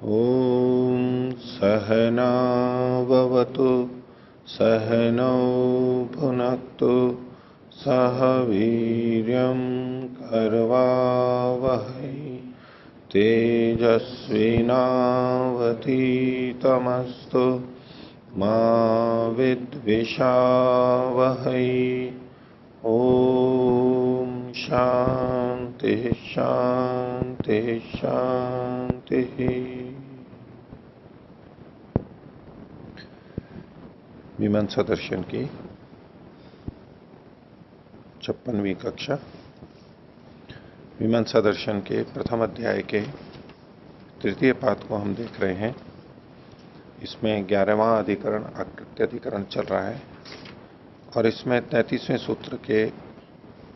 ॐ सहनाववतु सहनौ भुनक्तु सह वीर्यं करवावहै तेजस्विनावधीतमस्तु मा विद्विषावहै। ॐ शांति शांति शांति। मीमांसा दर्शन की 56वीं कक्षा। मीमांसा दर्शन के प्रथम अध्याय के तृतीय पाद को हम देख रहे हैं। इसमें 11वां अधिकरण आकृत्य अधिकरण चल रहा है और इसमें 33वें सूत्र के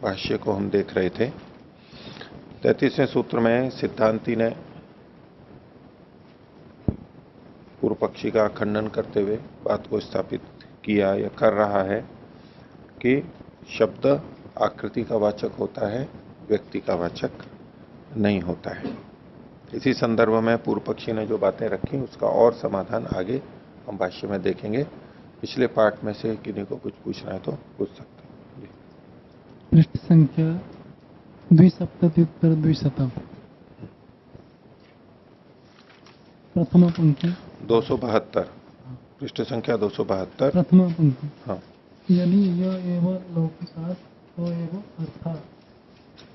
भाष्य को हम देख रहे थे। 33वें सूत्र में सिद्धांती ने पूर्व पक्षी का खंडन करते हुए बात को स्थापित किया या कर रहा है कि शब्द आकृति का वाचक होता है, व्यक्ति का वाचक नहीं होता है। इसी संदर्भ में पूर्व पक्षी ने जो बातें रखी उसका और समाधान आगे हम भाष्य में देखेंगे। पिछले पाठ में से किन्हीं को कुछ पूछना है तो पूछ सकते हैं। पृष्ठ संख्या 270 प्रथम पंक्ति 272 पृष्ठ संख्या 272 प्रथम पंक्ति। हाँ, यदि य एव लौकिका तो एव अर्थात्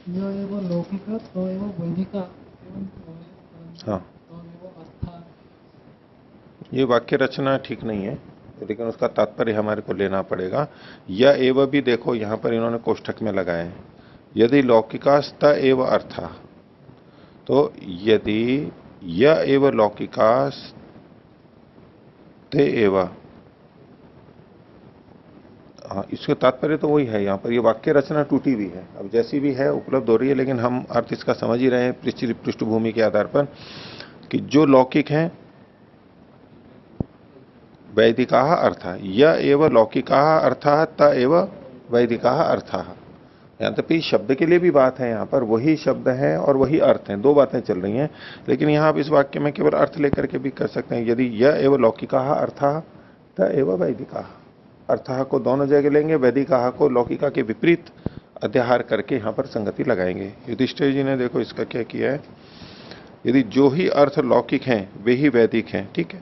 य एव लौकिका तो एव वैदिका एवं हाँ, तो एव अर्थात्। ये वाक्य रचना ठीक नहीं है, लेकिन उसका तात्पर्य हमारे को लेना पड़ेगा। यह एव भी देखो यहां पर इन्होंने कोष्ठक में लगाए हैं। यदि लौकिकास्त एव अर्था, तो यदि यह एव लौकिकास्त एव, इसका तात्पर्य तो वही है। यहां पर ये वाक्य रचना टूटी हुई है, अब जैसी भी है उपलब्ध हो रही है, लेकिन हम अर्थ इसका समझ ही रहे हैं पृष्ठभूमि के आधार पर कि जो लौकिक हैं वैदिका अर्थ, य एव लौकिका अर्थ त एव वैदिका अर्थ। यहां तक शब्द के लिए भी बात है, यहां पर वही शब्द है और वही अर्थ है, दो बातें चल रही हैं। लेकिन यहां आप इस वाक्य में केवल अर्थ लेकर के भी कर सकते हैं। यदि य एव लौकिका अर्थ त एव वैदिका, अर्थ को दोनों जगह लेंगे, वैदिका को लौकिका के विपरीत अध्याहार करके यहां पर संगति लगाएंगे। युधिष्ठिर जी ने देखो इसका क्या किया है। यदि जो ही अर्थ लौकिक हैं वे ही वैदिक हैं, ठीक है,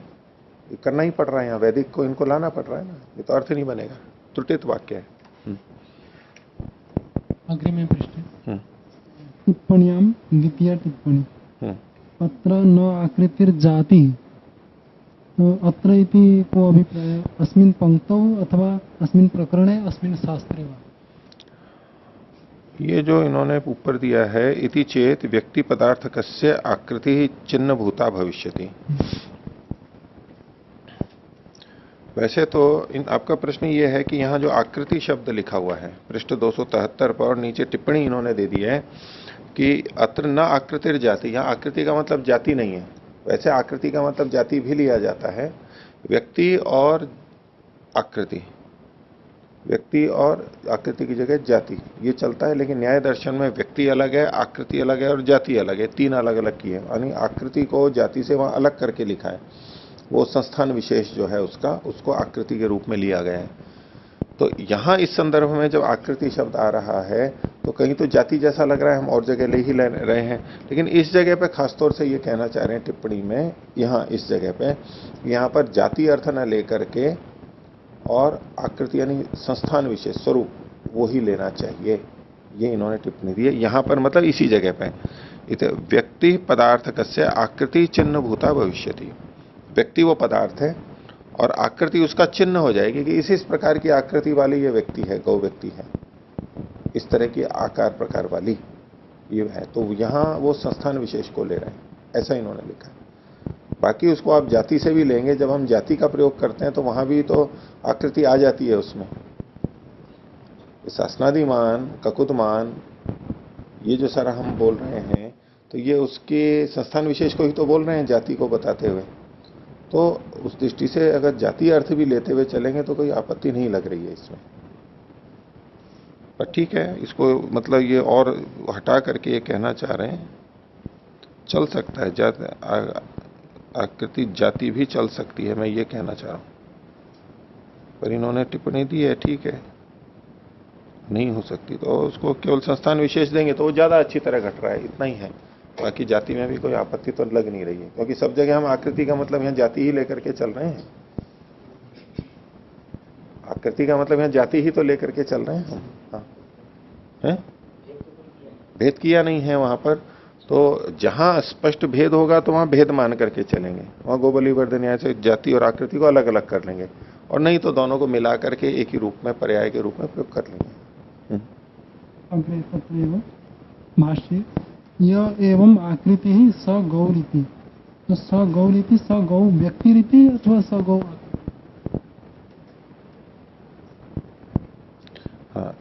ये करना ही पड़ रहा है, यहाँ वैदिक को इनको लाना पड़ रहा है ना, ये तो अर्थ नहीं बनेगा, त्रुटित वाक्य है। अग्रिमे पृष्ठे टिप्पण्यां द्वितीया टिप्पणी अत्र न आकृतिर्जाति, तो अत्र इति को अभिप्राय अस्मिन् पंक्तौ अथवा अस्मिन् प्रकरणे अस्मिन् शास्त्रे वा। ये जो इन्होंने ऊपर दिया है, इति चेत व्यक्ति पदार्थ कस्य आकृति चिन्ह भूता भविष्यति। वैसे तो आपका प्रश्न ये है कि यहाँ जो आकृति शब्द लिखा हुआ है पृष्ठ 273 पर और नीचे टिप्पणी इन्होंने दे दी है कि अत्र न आकृतिर जाति, यहाँ आकृति का मतलब जाति नहीं है। वैसे आकृति का मतलब जाति भी लिया जाता है, व्यक्ति और आकृति, व्यक्ति और आकृति की जगह जाति, ये चलता है। लेकिन न्याय दर्शन में व्यक्ति अलग है, आकृति अलग है और जाति अलग है, तीन अलग अलग की है। यानी आकृति को जाति से वहां अलग करके लिखा है, वो संस्थान विशेष जो है उसका, उसको आकृति के रूप में लिया गया है। तो यहां इस संदर्भ में जब आकृति शब्द आ रहा है तो कहीं तो जाति जैसा लग रहा है, हम और जगह ले ही ले रहे हैं, लेकिन इस जगह पे खासतौर से ये कहना चाह रहे हैं टिप्पणी में, यहाँ इस जगह पे, यहाँ पर जाति अर्थ न लेकर के और आकृति यानी संस्थान विशेष स्वरूप वो ही लेना चाहिए, ये इन्होंने टिप्पणी दी है। यहां पर मतलब इसी जगह पे व्यक्ति पदार्थ कस्य आकृति चिन्ह भूता भविष्यति, व्यक्ति वो पदार्थ है और आकृति उसका चिन्ह हो जाएगी कि इस प्रकार की आकृति वाली ये व्यक्ति है, गौ व्यक्ति है, इस तरह की आकार प्रकार वाली ये है। तो यहां वो संस्थान विशेष को ले रहे हैं, ऐसा इन्होंने लिखा है। बाकी उसको आप जाति से भी लेंगे, जब हम जाति का प्रयोग करते हैं तो वहां भी तो आकृति आ जाती है उसमें। शासनादिमान, ककुतमान, ये जो सारा हम बोल रहे हैं तो ये उसके संस्थान विशेष को ही तो बोल रहे हैं, जाति को बताते हुए। तो उस दृष्टि से अगर जाति अर्थ भी लेते हुए चलेंगे तो कोई आपत्ति नहीं लग रही है इसमें। पर ठीक है, इसको मतलब ये और हटा करके ये कहना चाह रहे हैं, चल सकता है। आकृति जाति भी चल सकती है, मैं ये कहना चाह रहा हूं। पर इन्होंने टिप्पणी दी है, ठीक है, नहीं हो सकती तो उसको केवल संस्थान विशेष देंगे तो वो ज्यादा अच्छी तरह घट रहा है, इतना ही है। बाकी जाति में भी कोई आपत्ति तो लग नहीं रही है, क्योंकि सब जगह हम आकृति का मतलब यहाँ जाति ही लेकर के चल रहे हैं। आकृति का मतलब यहाँ जाति ही तो लेकर के चल रहे हैं हम। हाँ, है भेद किया नहीं है वहां पर, तो जहां स्पष्ट भेद होगा तो वहां भेद मान करके चलेंगे, वहां गोबली वर्धन न्याय से जाति और आकृति को अलग अलग कर लेंगे, और नहीं तो दोनों को मिला करके एक ही रूप में, पर्याय के रूप में प्रयोग कर लेंगे। अग्रे तत्रैव भाष्ये य एवं आकृति ही स गौरीति, तो स गौरीति स गौ व्यक्ति रीति अथवा स गौ। हाँ,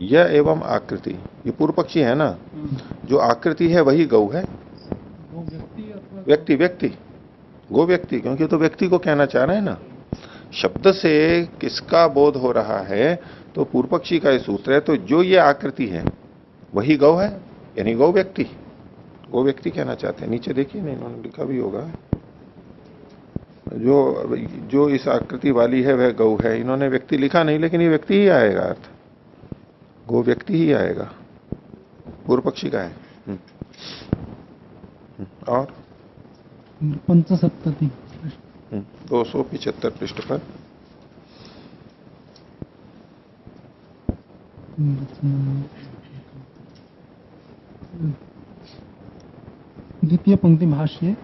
यह एवं आकृति, ये पूर्व पक्षी है ना, जो आकृति है वही गौ है। गौ व्यक्ति अथवा व्यक्ति, व्यक्ति, गो व्यक्ति, क्योंकि तो व्यक्ति को कहना चाह रहे हैं ना। शब्द से किसका बोध हो रहा है, तो पूर्व पक्षी का ये सूत्र है, तो जो ये आकृति है वही गौ है, यानी गौ व्यक्ति, गो व्यक्ति कहना चाहते हैं। नीचे देखिए ना, इन्होंने लिखा भी होगा, जो इस आकृति वाली है वह गौ है। इन्होंने व्यक्ति लिखा नहीं, लेकिन ये व्यक्ति ही आएगा, अर्थ गो व्यक्ति ही आएगा, पूर्व पक्षी का है। और 75 275 पृष्ठ पर द्वितीय पंक्ति भाष्ये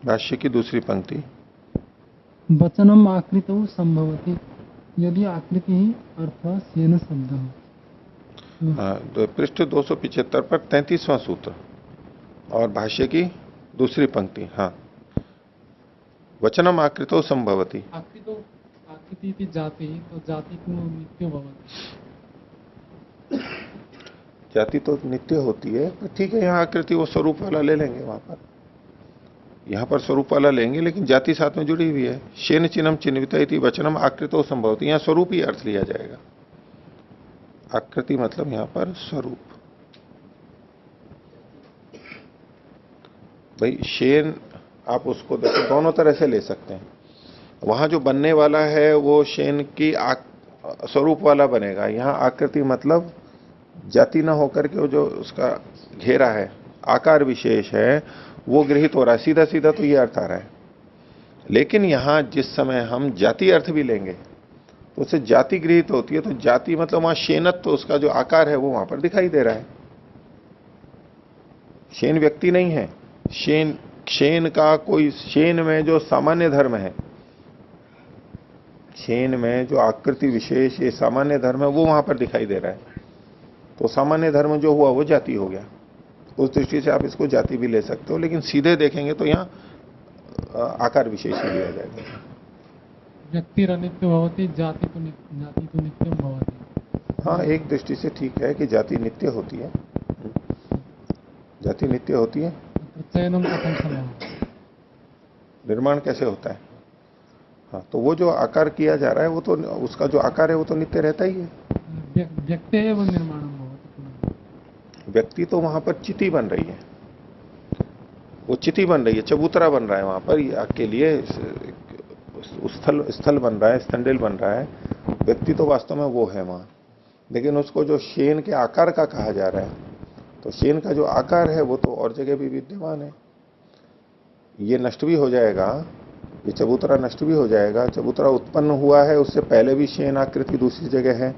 भाष्य की दूसरी पंक्ति, वचनम आकृतौ संभवति यदि आकृति ही अर्थ सेन शब्द हो। हाँ, तो पृष्ठ 275 पर 33वां सूत्र और भाष्य की दूसरी पंक्ति। हाँ, वचनम आकृतो संभवति, आकृति जाति, तो जाति को नित्य भवति, जाति तो नित्य होती है, पर ठीक है, यहाँ आकृति वो स्वरूप वाला ले लेंगे, वहां पर यहाँ पर स्वरूप वाला लेंगे, लेकिन जाति साथ में जुड़ी हुई है। शेन चिन्हम चिन्वित इति वचनम आकृतो संभवति, यहाँ स्वरूप ही अर्थ लिया जाएगा। आकृति मतलब यहाँ पर स्वरूप। भाई शेन आप उसको देखो दोनों तरह से ले सकते हैं। वहां जो बनने वाला है वो शेन की स्वरूप वाला बनेगा, यहाँ आकृति मतलब जाति ना होकर के वो जो उसका घेरा है, आकार विशेष है, वो गृहित हो रहा है। सीधा सीधा तो ये अर्थ आ रहा है, लेकिन यहां जिस समय हम जाति अर्थ भी लेंगे तो उससे जाति गृहित होती है, तो जाति मतलब वहां शेनत्व, तो उसका जो आकार है वो वहां पर दिखाई दे रहा है। शेन व्यक्ति नहीं है, शेन का कोई, शेन में जो सामान्य धर्म है, शेन में जो आकृति विशेष ये सामान्य धर्म है वो वहां पर दिखाई दे रहा है। तो सामान्य धर्म जो हुआ वो जाति हो गया। उस दृष्टि से आप इसको जाति भी ले सकते हो, लेकिन सीधे देखेंगे तो यहाँ आकार विशेष ही लिया जाएगा। व्यक्ति अनित्य भवति, जाति तो नित्यम भवति। हाँ, एक दृष्टि से ठीक है कि जाति नित्य होती है, जाति नित्य होती है। चयनम कथम संभव, निर्माण कैसे होता है? हाँ, तो वो जो आकार किया जा रहा है वो तो, उसका जो आकार है वो तो नित्य रहता ही है। व्यक्ति है वो निर्माण, व्यक्ति तो वहां पर चिति बन रही है, वो चिति बन रही है, चबूतरा बन रहा है वहां पर आपके लिए, स्थल बन रहा है, स्तंडिल बन रहा है। व्यक्ति तो वास्तव में वो है वहां, लेकिन उसको जो शेन के आकार का कहा जा रहा है, तो शेन का जो आकार है वो तो और जगह भी विद्यमान है। ये नष्ट भी हो जाएगा, ये चबूतरा नष्ट भी हो जाएगा। चबूतरा उत्पन्न हुआ है, उससे पहले भी शेन आकृति दूसरी जगह है,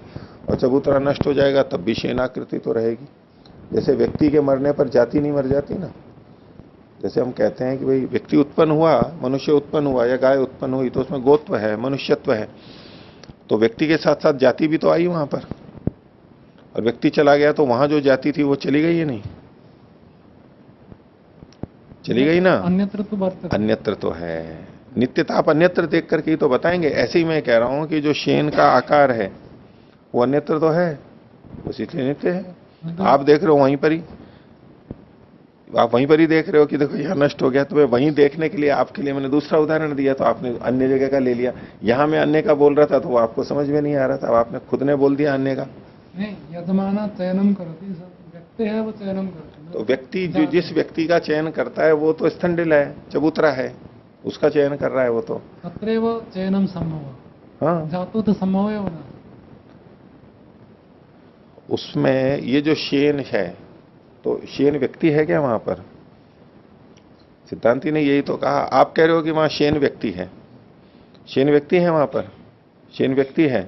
और चबूतरा नष्ट हो जाएगा तब भी शेन आकृति तो रहेगी। जैसे व्यक्ति के मरने पर जाति नहीं मर जाती ना, जैसे हम कहते हैं कि भाई व्यक्ति उत्पन्न हुआ, मनुष्य उत्पन्न हुआ या गाय उत्पन्न हुई, तो उसमें गोत्व है, मनुष्यत्व है, तो व्यक्ति के साथ साथ जाति भी तो आई वहां पर। और व्यक्ति चला गया तो वहां जो जाति थी वो चली गई है, नहीं चली गई ना, अन्यत्र तो अन्यत्र तो है। नित्यता आप अन्यत्र देख करके ही तो बताएंगे। ऐसे ही मैं कह रहा हूं कि जो शेन का आकार है वो अन्यत्र तो है, बस इसलिए नित्य है। आप देख रहे हो वहीं पर ही, आप वहीं पर ही देख रहे हो कि देखो यह नष्ट हो गया, तो मैं वहीं देखने के लिए आपके लिए मैंने दूसरा उदाहरण दिया, तो आपने अन्य जगह का ले लिया। यहां मैं अन्य का बोल रहा था तो वो आपको समझ में नहीं आ रहा था, अब आपने खुद ने बोल दिया अन्य का। नहीं, यजमाना चयनम करती, व्यक्ति है वो चयनम करते तो व्यक्ति जो जिस व्यक्ति का चयन करता है वो तो स्थंडिल है, चबूतरा है, उसका चयन कर रहा है वो तो। तत्रैव चयनं संभव। हाँ, जातु तो संभव है ना। उसमें ये जो शेन है, तो शेन व्यक्ति है क्या वहां पर? सिद्धांति ने यही तो कहा। आप कह रहे हो कि वहां शेन व्यक्ति है। शेन व्यक्ति है वहां पर? शेन व्यक्ति है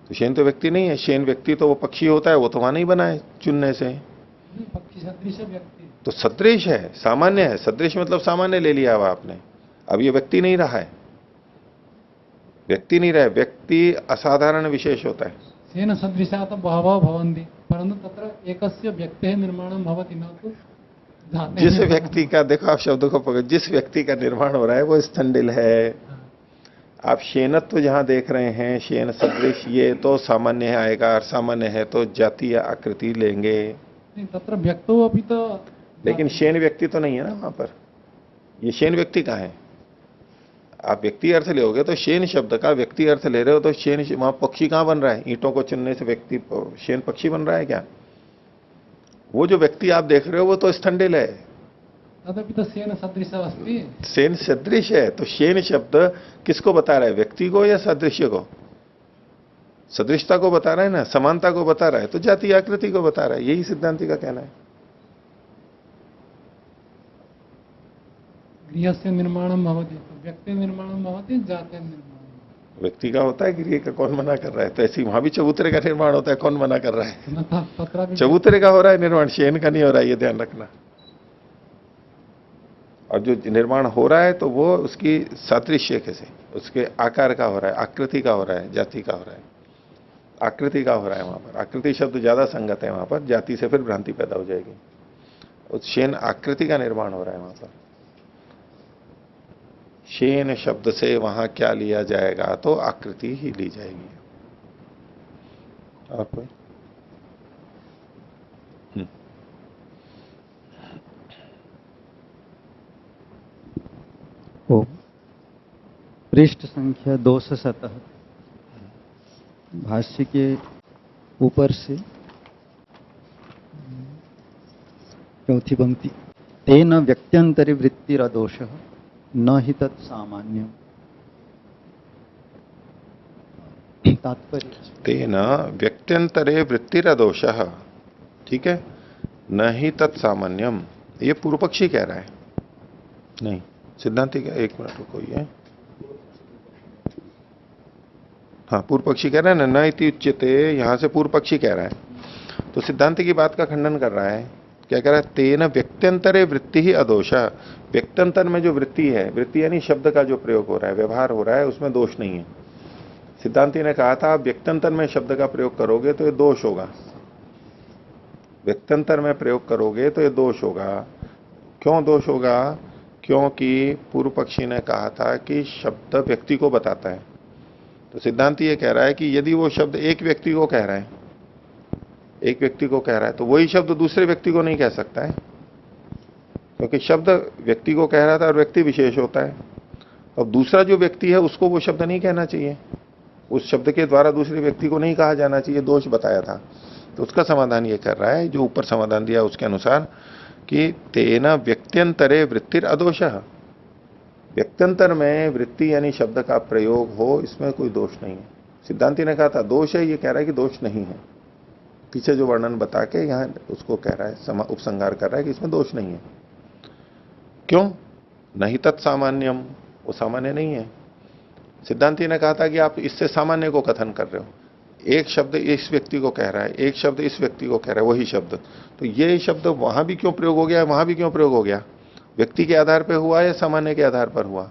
तो शेन तो व्यक्ति नहीं है। शेन व्यक्ति तो वो पक्षी होता है, वो तो वहां नहीं बना है चुनने से। पक्षी सदृश व्यक्ति तो सदृश है, सामान्य है। सदृश मतलब सामान्य ले लिया हुआ आपने। अब ये व्यक्ति नहीं रहा है, व्यक्ति नहीं रहा है। व्यक्ति असाधारण विशेष होता है। तेन सदृशा तो बहवः भवन्ति परंतु तत्र एकस्य व्यक्तेः निर्माणं भवति न तु धातेः। जिस व्यक्ति का, देखो आप शब्द को पकड़, जिस व्यक्ति का निर्माण हो रहा है वो स्थंडिल है। आप शेनत्व जहां देख रहे हैं, शेन सदृश, ये तो सामान्य है आएगा, और सामान्य है तो जाति या आकृति लेंगे। नहीं, तत्र व्यक्तो अपि तो। लेकिन शेन व्यक्ति तो नहीं है ना वहां पर। ये शेन व्यक्ति कहाँ है? आप व्यक्ति अर्थ लोगे तो शेन शब्द का व्यक्ति अर्थ ले रहे हो तो शेन, वहां पक्षी कहां बन रहा है? ईंटों को चुनने से व्यक्ति शेन पक्षी बन रहा है क्या? वो जो व्यक्ति आप देख रहे हो वो तो स्थंडिल है। तदपि तो शेन सदृश अस्ति। शेन सदृश है तो शेन शब्द किसको बता रहा है? व्यक्ति को या सदृश्य को? सदृशता को बता रहा है ना, समानता को बता रहा है, तो जाति आकृति को बता रहा है। यही सिद्धांति का कहना है। गृहस्य निर्माणं भवति तो व्यक्ति निर्माणं भवति जातेः निर्माणं। व्यक्ति का होता है, गृह का कौन मना कर रहा है? तो ऐसे ही वहां भी चबूतरे का निर्माण होता है, कौन मना कर रहा है? न तत्रापि चबूतरे का हो रहा है निर्माण, शेन का नहीं हो रहा है, ये ध्यान रखना। और जो निर्माण हो रहा है तो वो उसकी सादृश्य से, उसके आकार का हो रहा है, आकृति का हो रहा है, जाति का हो रहा है, आकृति का हो रहा है। वहां पर आकृति शब्द ज्यादा संगत है, वहां पर जाति से फिर भ्रांति पैदा हो जाएगी। उस शेन आकृति का निर्माण हो रहा है वहां पर। शेन शब्द से वहां क्या लिया जाएगा? तो आकृति ही ली जाएगी। और कोई? ओ पृष्ठ संख्या 270 भाष्य के ऊपर से चौथी पंक्ति। तेन व्यक्त्यंतरे वृत्तिरदोषः न हि तत् सामान्यम्। तात्पर्य तेन व्यक्त्यंतरे वृत्तिरदोषः, ठीक है, न ही तत्सामान्यम। ये पूर्व पक्षी कह रहा है, नहीं सिद्धांति का। एक मिनट रुको, ये हाँ पूर्व पक्षी कह रहा है ना, न इति उच्यते, यहां से पूर्व पक्षी कह रहा है। तो सिद्धांति की बात का खंडन कर रहा है। क्या कह रहा है? तेन व्यक्त्यंतरे वृत्ति ही अदोषा। व्यक्त्यंतर में जो वृत्ति है, वृत्ति यानी शब्द का जो प्रयोग हो रहा है, व्यवहार हो रहा है, उसमें दोष नहीं है। सिद्धांति ने कहा था व्यक्त्यंतर में शब्द का प्रयोग करोगे तो ये दोष होगा। व्यक्त्यंतर में प्रयोग करोगे तो ये दोष होगा। क्यों दोष होगा? क्योंकि पूर्व पक्षी ने कहा था कि शब्द व्यक्ति को बताता है। तो सिद्धांति ये कह रहा है कि यदि वो शब्द एक व्यक्ति को कह रहा है, एक व्यक्ति को कह रहा है, तो वही शब्द दूसरे व्यक्ति को नहीं कह सकता है, क्योंकि शब्द व्यक्ति को कह रहा था और व्यक्ति विशेष होता है। अब दूसरा जो व्यक्ति है उसको वो शब्द नहीं कहना चाहिए, उस शब्द के द्वारा दूसरे व्यक्ति को नहीं कहा जाना चाहिए, दोष बताया था। तो उसका समाधान ये कर रहा है, जो ऊपर समाधान दिया उसके अनुसार, कि तेना व्यक्त्यंतरे वृत्तिर अदोषः। व्यक्त्यंतर में वृत्ति यानी शब्द का प्रयोग हो, इसमें कोई दोष नहीं है। सिद्धांति ने कहा था दोष है, ये कह रहा है कि दोष नहीं है। पीछे जो वर्णन बता के यहां उसको कह रहा है, उपसंहार कर रहा है कि इसमें दोष नहीं है। क्यों? नहीं तत्सामान्यम, वो सामान्य नहीं है। सिद्धांति ने कहा था कि आप इससे सामान्य को कथन कर रहे हो। एक शब्द इस व्यक्ति को कह रहा है, एक शब्द इस व्यक्ति को कह रहा है, वही शब्द। तो ये शब्द वहां भी क्यों प्रयोग हो गया, वहां भी क्यों प्रयोग हो गया? व्यक्ति के आधार पर हुआ या सामान्य के आधार पर हुआ?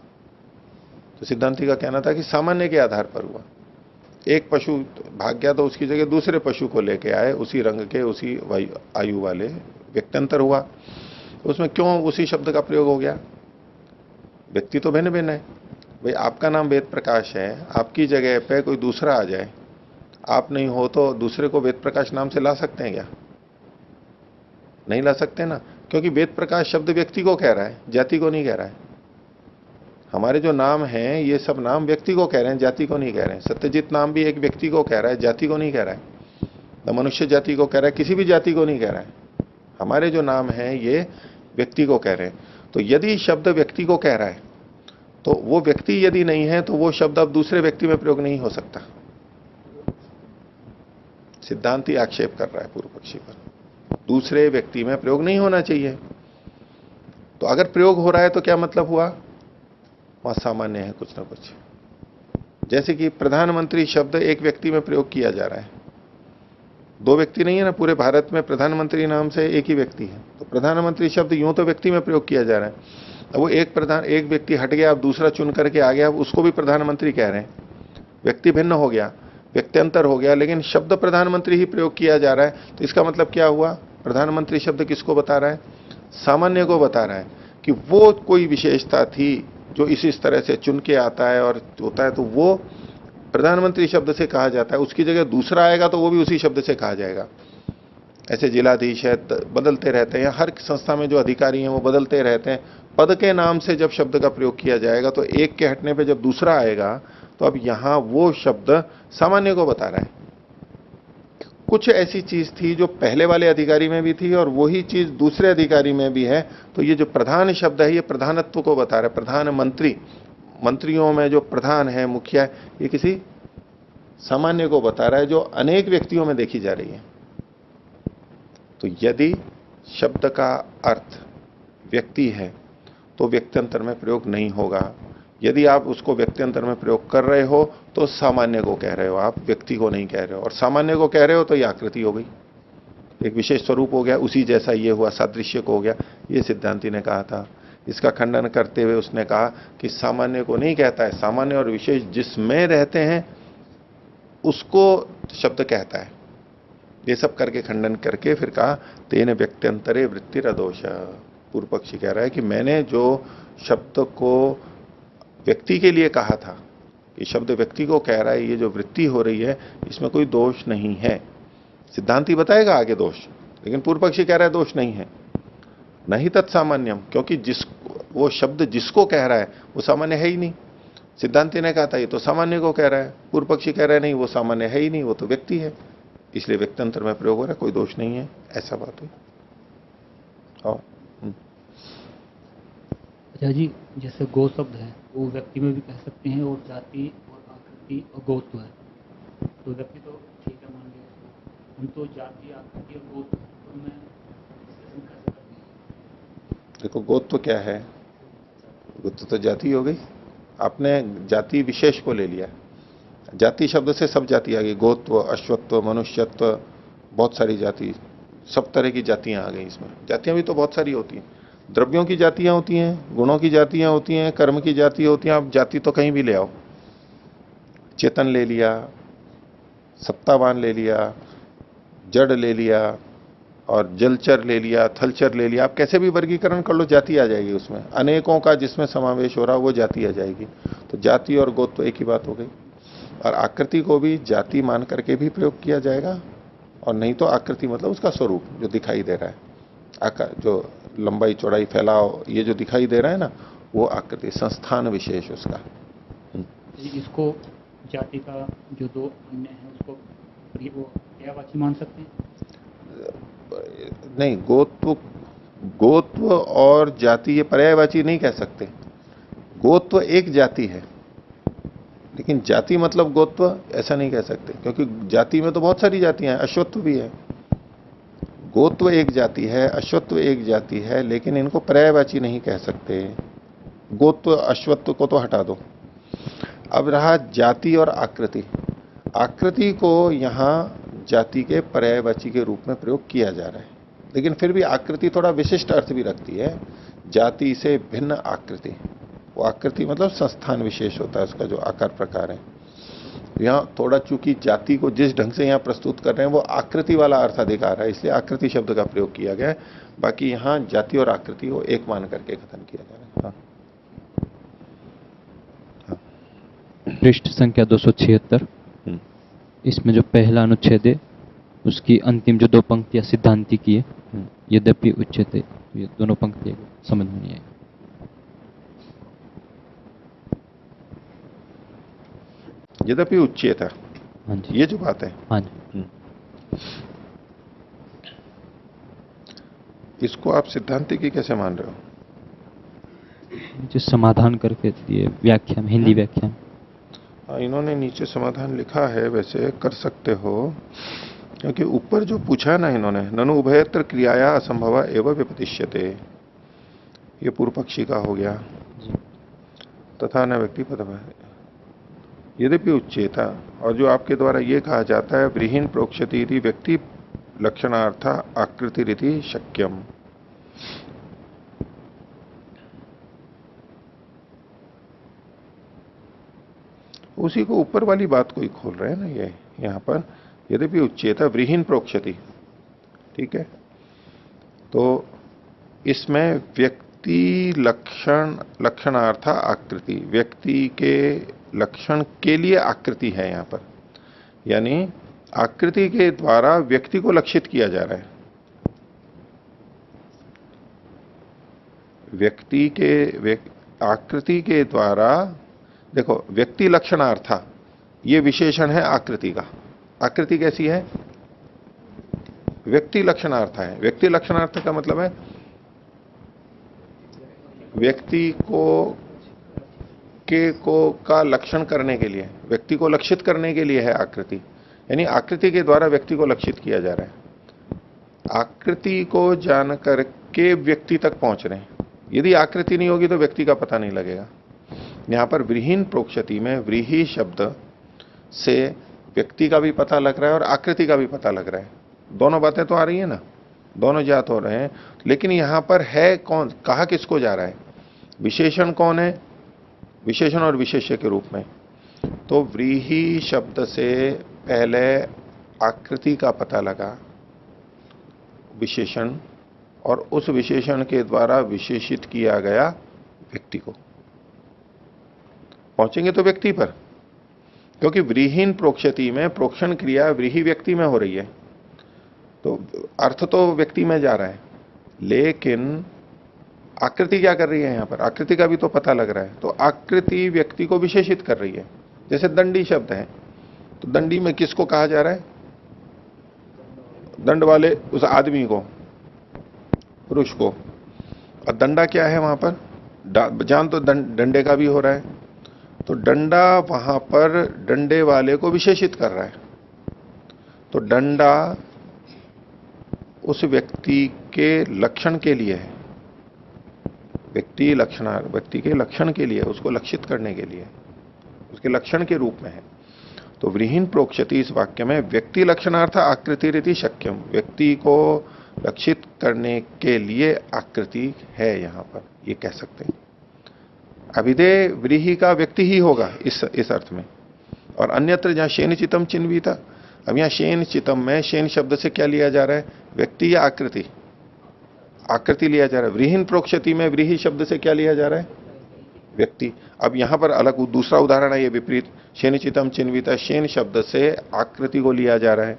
तो सिद्धांति का कहना था कि सामान्य के आधार पर हुआ। एक पशु भाग गया तो उसकी जगह दूसरे पशु को लेके आए, उसी रंग के, उसी आयु वाले, व्यक्त्यंतर हुआ। उसमें क्यों उसी शब्द का प्रयोग हो गया? व्यक्ति तो भिन्न भिन्न है। भाई आपका नाम वेद प्रकाश है, आपकी जगह पे कोई दूसरा आ जाए, आप नहीं हो तो दूसरे को वेद प्रकाश नाम से ला सकते हैं क्या? नहीं ला सकते ना, क्योंकि वेद प्रकाश शब्द व्यक्ति को कह रहा है, जाति को नहीं कह रहा है। हमारे जो नाम हैं ये सब नाम व्यक्ति को कह रहे हैं, जाति को नहीं कह रहे हैं। सत्यजित नाम भी एक व्यक्ति को कह रहा है, जाति को नहीं कह रहा है। न मनुष्य जाति को कह रहा है, किसी भी जाति को नहीं कह रहा है। हमारे जो नाम हैं ये व्यक्ति को कह रहे हैं। तो यदि शब्द व्यक्ति को कह रहा है तो वो व्यक्ति यदि नहीं है तो वो शब्द अब दूसरे व्यक्ति में प्रयोग नहीं हो सकता। सिद्धांती आक्षेप कर रहा है पूर्व पक्षी पर, दूसरे व्यक्ति में प्रयोग नहीं होना चाहिए। तो अगर प्रयोग हो रहा है तो क्या मतलब हुआ, वहां सामान्य है कुछ ना कुछ। जैसे कि प्रधानमंत्री शब्द एक व्यक्ति में प्रयोग किया जा रहा है, दो व्यक्ति नहीं है ना, पूरे भारत में प्रधानमंत्री नाम से एक ही व्यक्ति है। तो प्रधानमंत्री शब्द यूं तो व्यक्ति में प्रयोग किया जा रहा है, अब वो एक व्यक्ति हट गया, अब दूसरा चुन करके आ गया, अब उसको भी प्रधानमंत्री कह रहे हैं। व्यक्ति भिन्न हो गया, व्यक्त्यंतर हो गया, लेकिन शब्द प्रधानमंत्री ही प्रयोग किया जा रहा है। तो इसका मतलब क्या हुआ, प्रधानमंत्री शब्द किसको बता रहा है, सामान्य को बता रहा है कि वो कोई विशेषता थी जो इस तरह से चुन के आता है और होता है, तो वो प्रधानमंत्री शब्द से कहा जाता है। उसकी जगह दूसरा आएगा तो वो भी उसी शब्द से कहा जाएगा। ऐसे जिलाधीश है, बदलते रहते हैं, हर संस्था में जो अधिकारी हैं वो बदलते रहते हैं। पद के नाम से जब शब्द का प्रयोग किया जाएगा तो एक के हटने पे जब दूसरा आएगा तो अब यहां वो शब्द सामान्य को बता रहा है। कुछ ऐसी चीज थी जो पहले वाले अधिकारी में भी थी और वही चीज दूसरे अधिकारी में भी है, तो ये जो प्रधान शब्द है ये प्रधानत्व को बता रहा है। प्रधानमंत्री, मंत्रियों में जो प्रधान है, मुखिया है, ये किसी सामान्य को बता रहा है जो अनेक व्यक्तियों में देखी जा रही है। तो यदि शब्द का अर्थ व्यक्ति है तो व्यक्त्यंतर में प्रयोग नहीं होगा। यदि आप उसको व्यक्त्यंतर में प्रयोग कर रहे हो तो सामान्य को कह रहे हो, आप व्यक्ति को नहीं कह रहे हो। और सामान्य को कह रहे हो तो यह आकृति हो गई, एक विशेष स्वरूप हो गया, उसी जैसा ये हुआ, सादृश्य को हो गया। ये सिद्धांति ने कहा था। इसका खंडन करते हुए उसने कहा कि सामान्य को नहीं कहता है, सामान्य और विशेष जिसमें रहते हैं उसको शब्द कहता है। ये सब करके खंडन करके फिर कहा तेन व्यक्त्यंतरे वृत्तिरदोष। पूर्व पक्षी कह रहा है कि मैंने जो शब्द को व्यक्ति के लिए कहा था, ये शब्द व्यक्ति को कह रहा है, ये जो वृत्ति हो रही है इसमें कोई दोष नहीं है। सिद्धांति बताएगा आगे दोष, लेकिन पूर्व पक्षी कह रहा है दोष नहीं है। नहीं तत्सामान्यम, क्योंकि वो शब्द जिसको कह रहा है वो सामान्य है ही नहीं। सिद्धांति ने कहा था ये तो सामान्य को कह रहा है, पूर्व पक्षी कह रहा है नहीं वो सामान्य है ही नहीं, वो तो व्यक्ति है, इसलिए व्यक्त्यंतर में प्रयोग हो रहा है, कोई दोष नहीं है। ऐसा बात हुई। और अच्छा जी, जैसे गो शब्द है वो व्यक्ति में भी कह सकते हैं, और जाति और आकृति और गोत्व है। तो व्यक्ति तो ठीक है, मान लिया हम, तो जाति आकृति और गोत्व में डिस्कशन कैसे करते हैं? देखो गोत्व क्या है, गोत्व तो जाति हो गई, आपने जाति विशेष को ले लिया। जाति शब्द से सब जाति आ गई, गोत्व, अश्वत्व, मनुष्यत्व, बहुत सारी जाति, सब तरह की जातियां आ गई इसमें। जातियां भी तो बहुत सारी होती हैं, द्रव्यों की जातियां होती हैं, गुणों की जातियां होती हैं, कर्म की जाति होती हैं। आप जाति तो कहीं भी ले आओ, चेतन ले लिया, सत्तावान ले लिया, जड़ ले लिया, और जलचर ले लिया, थलचर ले लिया, आप कैसे भी वर्गीकरण कर लो जाति आ जाएगी उसमें। अनेकों का जिसमें समावेश हो रहा वो जाति आ जाएगी। तो जाति और गोत्व तो एक ही बात हो गई। और आकृति को भी जाति मान करके भी प्रयोग किया जाएगा, और नहीं तो आकृति मतलब उसका स्वरूप जो दिखाई दे रहा है, आकार, जो लंबाई चौड़ाई फैलाव ये जो दिखाई दे रहा है ना, वो आकृति, संस्थान विशेष उसका। इसको जाति का जो दो अन्य है उसको वो पर्यायवाची मान सकते हैं? नहीं, गोत्व और जाति ये पर्यायवाची नहीं कह सकते। गोत्व एक जाति है, लेकिन जाति मतलब गोत्व ऐसा नहीं कह सकते, क्योंकि जाति में तो बहुत सारी जातियां हैं, अश्वत्व भी है। गोत्व एक जाति है, अश्वत्व एक जाति है, लेकिन इनको पर्यायवाची नहीं कह सकते। गोत्व अश्वत्व को तो हटा दो। अब रहा जाति और आकृति। आकृति को यहां जाति के पर्यायवाची के रूप में प्रयोग किया जा रहा है, लेकिन फिर भी आकृति थोड़ा विशिष्ट अर्थ भी रखती है। जाति से भिन्न आकृति, वो आकृति मतलब संस्थान विशेष होता है उसका, जो आकार प्रकार है। यहां थोड़ा चूंकि जाति को जिस ढंग से यहां प्रस्तुत कर रहे हैं वो आकृति वाला अर्थ अधिकार है, इसलिए आकृति शब्द का प्रयोग किया गया है। बाकी यहां जाति और आकृति को एक मान करके कथन किया जा रहा है। हाँ। पृष्ठ संख्या 276, इसमें जो पहला अनुच्छेद है उसकी अंतिम जो दो पंक्तियां सिद्धांति की है, यद्यपि उच्यते, ये दोनों पंक्तियां समझ में नहीं आई। यद्यपि उच्चेत, हाँ जी, ये जो बात है, हाँ जी, इसको आप सिद्धांति की कैसे मान रहे हो? जो समाधान करके दिए व्याख्यान, हिंदी व्याख्यान। इन्होंने नीचे समाधान लिखा है, वैसे कर सकते हो, क्योंकि ऊपर जो पूछा ना इन्होंने, ननु उभयत्र क्रियाया असंभव एवं विपतिष्यते, ये पूर्व पक्षी का हो गया। तथा न व्यक्ति पद यद्यपि उच्चेता, और जो आपके द्वारा ये कहा जाता है व्रीहीन प्रोक्षति यदि व्यक्ति लक्षणार्थ आकृति रीति शक्यम, उसी को ऊपर वाली बात को ही खोल रहे हैं ना ये यहां पर, यद्यपि उच्चेता व्रीहीन प्रोक्षति, ठीक है। तो इसमें व्यक्ति लक्षणार्थ आकृति, व्यक्ति के लक्षण के लिए आकृति है यहां पर, यानी आकृति के द्वारा व्यक्ति को लक्षित किया जा रहा है। आकृति के द्वारा, देखो व्यक्ति लक्षणार्थ ये विशेषण है आकृति का। आकृति कैसी है? व्यक्ति लक्षणार्थ है। व्यक्ति लक्षणार्थ का मतलब है व्यक्ति का लक्षण करने के लिए, व्यक्ति को लक्षित करने के लिए है आकृति, यानी आकृति के द्वारा व्यक्ति को लक्षित किया जा रहा है। आकृति को जान करके व्यक्ति तक पहुंच रहे हैं। यदि आकृति नहीं होगी तो व्यक्ति का पता नहीं लगेगा। यहां पर व्रीहीन प्रोक्षति में व्रीहि शब्द से व्यक्ति का भी पता लग रहा है और आकृति का भी पता लग रहा है। दोनों बातें तो आ रही है ना, दोनों जात हो रहे हैं, लेकिन यहां पर है कौन, कहा किसको जा रहा है? विशेषण कौन है? विशेषण और विशेष्य के रूप में। तो व्रीहि शब्द से पहले आकृति का पता लगा, विशेषण, और उस विशेषण के द्वारा विशेषित किया गया व्यक्ति को। पहुंचेंगे तो व्यक्ति पर, क्योंकि व्रीहीन प्रोक्षति में प्रोक्षण क्रिया व्रीहि व्यक्ति में हो रही है, तो अर्थ तो व्यक्ति में जा रहा है, लेकिन आकृति क्या कर रही है यहां पर? आकृति का भी तो पता लग रहा है, तो आकृति व्यक्ति को विशेषित कर रही है। जैसे दंडी शब्द है, तो दंडी में किसको कहा जा रहा है? दंड वाले उस आदमी को, पुरुष को। और दंडा क्या है वहां पर? जान तो डंडे का भी हो रहा है, तो डंडा वहां पर डंडे वाले को विशेषित कर रहा है। तो डंडा उस व्यक्ति के लक्षण के लिए है, व्यक्ति के लक्षण के लिए, उसको लक्षित करने के लिए, उसके लक्षण के रूप में है। तो व्रीहीन प्रोक्षति इस वाक्य में व्यक्ति लक्षणार्थ आकृति रीति शक्यम, व्यक्ति को लक्षित करने के लिए आकृति है यहां पर, ये कह सकते हैं। अभिधेय व्रीहि का व्यक्ति ही होगा इस अर्थ में। और अन्यत्र जहां शेन चितम चिन्विता, अब यहां शेन चितम में शेन शब्द से क्या लिया जा रहा है? व्यक्ति या आकृति? आकृति लिया जा रहा है। व्रीहीन प्रोक्षति में व्रीहि शब्द से क्या लिया जा रहा है? व्यक्ति। अब यहां पर अलग दूसरा उदाहरण है, ये विपरीत, शेन चितम चिन्विता, शेन शब्द से आकृति को लिया जा रहा है।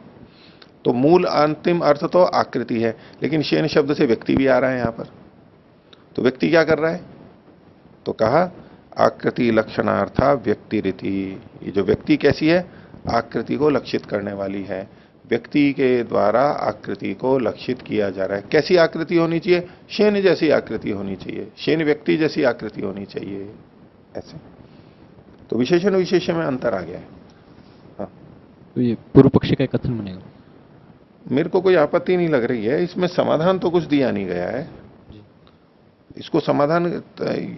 तो मूल अंतिम अर्थ तो आकृति है, लेकिन शेन शब्द से व्यक्ति भी आ रहा है यहां पर। तो व्यक्ति क्या कर रहा है? तो कहा आकृति लक्षणार्था व्यक्ति रीति। ये जो व्यक्ति कैसी है? आकृति को लक्षित करने वाली है। व्यक्ति के द्वारा आकृति को लक्षित किया जा रहा है। कैसी आकृति होनी चाहिए? शेन जैसी आकृति होनी चाहिए, शेन व्यक्ति जैसी आकृति होनी चाहिए, ऐसे। तो विशेषण विशेष्य में अंतर आ गया है। हाँ। तो ये पूर्व पक्षी का कथन बनेगा। मेरे को कोई आपत्ति नहीं लग रही है इसमें। समाधान तो कुछ दिया नहीं गया है इसको। समाधान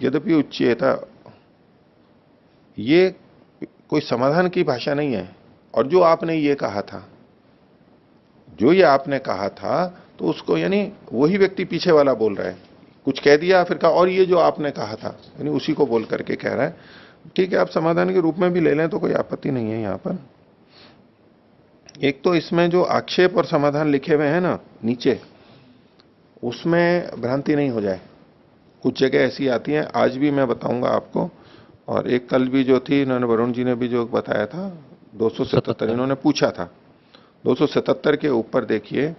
यद्यपि उच्चेता, ये कोई समाधान की भाषा नहीं है। और जो आपने ये कहा था, जो ये आपने कहा था, तो उसको यानी वही व्यक्ति पीछे वाला बोल रहा है, कुछ कह दिया फिर कहा और ये जो आपने कहा था, यानी उसी को बोल करके कह रहा है। ठीक है, आप समाधान के रूप में भी ले लें तो कोई आपत्ति नहीं है यहां पर। एक तो इसमें जो आक्षेप और समाधान लिखे हुए हैं ना नीचे, उसमें भ्रांति नहीं हो जाए। कुछ जगह ऐसी आती हैं, आज भी मैं बताऊंगा आपको, और एक कल भी जो थी, इन्होंने वरुण जी ने भी जो बताया था, 277 इन्होंने पूछा था। 277 के ऊपर देखिए,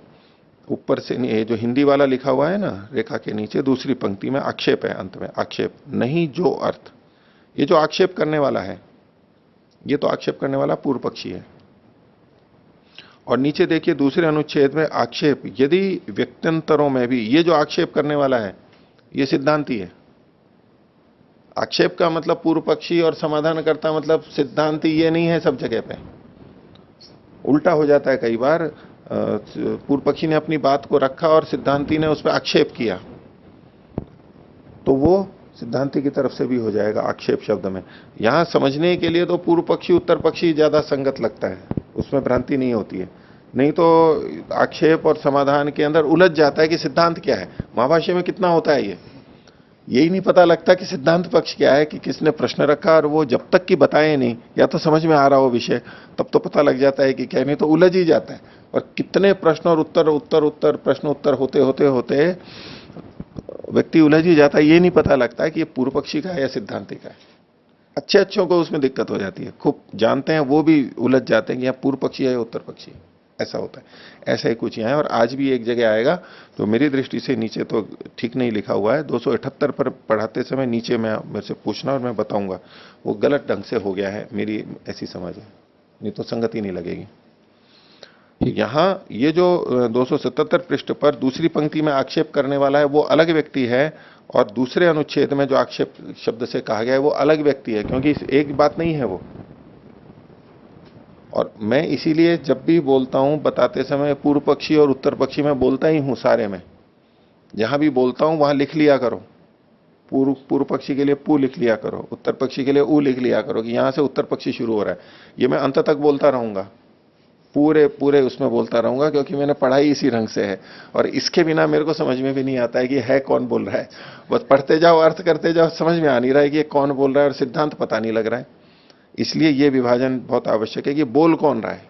ऊपर से ये जो हिंदी वाला लिखा हुआ है ना रेखा के नीचे, दूसरी पंक्ति में आक्षेप है, अंत में आक्षेप नहीं जो अर्थ। ये जो आक्षेप करने वाला है, ये तो आक्षेप करने वाला पूर्व पक्षी है। और नीचे देखिए दूसरे अनुच्छेद में आक्षेप, यदि व्यक्त्यंतरों में भी, ये जो आक्षेप करने वाला है ये सिद्धांती है। आक्षेप का मतलब पूर्व पक्षी और समाधान करता मतलब सिद्धांती, ये नहीं है सब जगह पे। उल्टा हो जाता है कई बार, पूर्व पक्षी ने अपनी बात को रखा और सिद्धांती ने उस पर आक्षेप किया, तो वो सिद्धांति की तरफ से भी हो जाएगा आक्षेप शब्द में। यहां समझने के लिए तो पूर्व पक्षी उत्तर पक्षी ज्यादा संगत लगता है, उसमें भ्रांति नहीं होती है। नहीं तो आक्षेप और समाधान के अंदर उलझ जाता है कि सिद्धांत क्या है। महाभाष्य में कितना होता है यही नहीं पता लगता कि सिद्धांत पक्ष क्या है, कि किसने प्रश्न रखा, और वो जब तक कि बताए नहीं या तो समझ में आ रहा हो विषय, तब तो पता लग जाता है कि क्या, नहीं तो उलझ ही जाता है। और कितने प्रश्न और उत्तर प्रश्न उत्तर होते होते होते व्यक्ति उलझ ही जाता है, ये नहीं पता लगता है कि ये पूर्व पक्षी का है या सिद्धांति का है। अच्छे अच्छों को उसमें दिक्कत हो जाती है, खूब जानते हैं वो भी उलझ जाते हैं कि यहाँ पूर्व पक्षी है या उत्तर पक्षी, ऐसा होता है। ऐसा ही कुछ यहाँ है। और आज भी एक जगह आएगा, तो मेरी दृष्टि से नीचे तो ठीक नहीं लिखा हुआ है, 278 पर पढ़ाते समय नीचे मेरे से पूछना और मैं बताऊंगा, वो गलत ढंग से हो गया है, मेरी ऐसी समझ है, नहीं तो संगति नहीं लगेगी। यहां ये जो 277 पृष्ठ पर दूसरी पंक्ति में आक्षेप करने वाला है वो अलग व्यक्ति है, और दूसरे अनुच्छेद में जो आक्षेप शब्द से कहा गया है वो अलग व्यक्ति है, क्योंकि एक बात नहीं है वो। और मैं इसीलिए जब भी बोलता हूं बताते समय पूर्व पक्षी और उत्तर पक्षी में बोलता ही हूं, सारे में जहां भी बोलता हूं वहां लिख लिया करो, पूर्व पक्षी के लिए पू लिख लिया करो, उत्तर पक्षी के लिए ऊ लिख लिया करो, कि यहां से उत्तर पक्षी शुरू हो रहा है। ये मैं अंत तक बोलता रहूंगा, पूरे उसमें बोलता रहूंगा, क्योंकि मैंने पढ़ाई इसी रंग से है। और इसके बिना मेरे को समझ में भी नहीं आता है कि है कौन बोल रहा है। बस पढ़ते जाओ, अर्थ करते जाओ, समझ में आ नहीं रहा है कि ये कौन बोल रहा है, और सिद्धांत पता नहीं लग रहा है। इसलिए ये विभाजन बहुत आवश्यक है कि बोल कौन रहा है,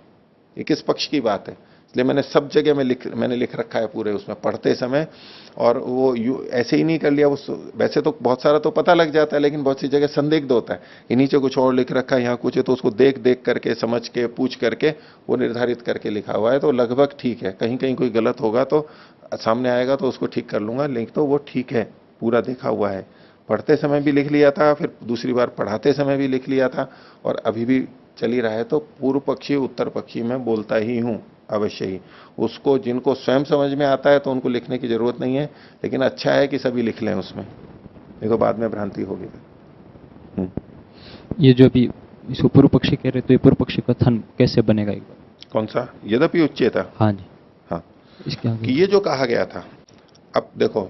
ये किस पक्ष की बात है। इसलिए मैंने सब जगह मैंने लिख रखा है पूरे उसमें पढ़ते समय। और वो ऐसे ही नहीं कर लिया, वो वैसे तो बहुत सारा तो पता लग जाता है, लेकिन बहुत सी जगह संदिग्ध होता है, ये नीचे कुछ और लिख रखा है, यहाँ कुछ है, तो उसको देख देख करके, समझ के, पूछ करके वो निर्धारित करके लिखा हुआ है, तो लगभग ठीक है। कहीं कहीं कोई गलत होगा तो सामने आएगा तो उसको ठीक कर लूंगा, लेकिन तो वो ठीक है, पूरा देखा हुआ है। पढ़ते समय भी लिख लिया था, फिर दूसरी बार पढ़ाते समय भी लिख लिया था, और अभी भी चल ही रहा है। तो पूर्व पक्षी उत्तर पक्षी में बोलता ही हूं अवश्य ही। उसको जिनको स्वयं समझ में आता है तो उनको लिखने की जरूरत नहीं है, लेकिन अच्छा है कि सभी लिख लें उसमें, नहीं तो बाद में भ्रांति होगी। ये जो अभी इसको पूर्व पक्षी कह रहे, तो ये पूर्व पक्षी कथन कैसे बनेगा एक बार? कौन सा? यद्यपि उच्चेता। हाँ जी, हाँ, इसके आगे कि ये जो कहा गया था, अब देखो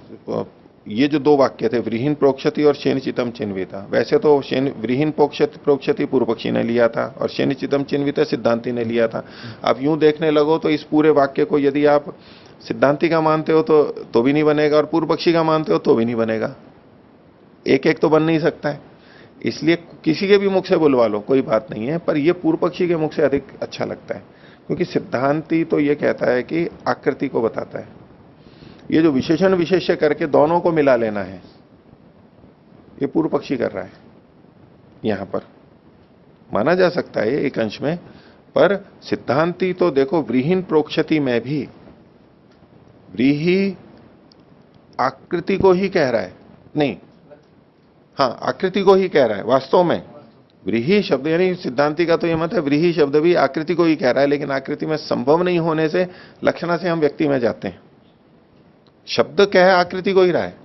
ये जो दो वाक्य थे, व्रीहिन प्रोक्षति और शनिचितम चिन्विता, वैसे तो व्रीहिन प्रोक्षति पूर्व पक्षी ने लिया था और शनिचितम चिन्विता सिद्धांति ने लिया था। आप यूं देखने लगो तो इस पूरे वाक्य को यदि आप सिद्धांति का मानते हो तो भी नहीं बनेगा, और पूर्व पक्षी का मानते हो तो भी नहीं बनेगा। एक एक तो बन नहीं सकता है। इसलिए किसी के भी मुख से बुलवा लो, कोई बात नहीं है, पर यह पूर्व पक्षी के मुख से अधिक अच्छा लगता है, क्योंकि सिद्धांति तो यह कहता है कि आकृति को बताता है। ये जो विशेषण विशेष्य करके दोनों को मिला लेना है, ये पूर्व पक्षी कर रहा है। यहां पर माना जा सकता है एक अंश में, पर सिद्धांति तो देखो व्रीहिन प्रोक्षति में भी व्रीहि आकृति को ही कह रहा है, नहीं, हाँ आकृति को ही कह रहा है वास्तव में। व्रीहि शब्द यानी सिद्धांति का तो यह मत है व्रीहि शब्द भी आकृति को ही कह रहा है, लेकिन आकृति में संभव नहीं होने से लक्षणा से हम व्यक्ति में जाते हैं। शब्द कह आकृति को ही रहा है,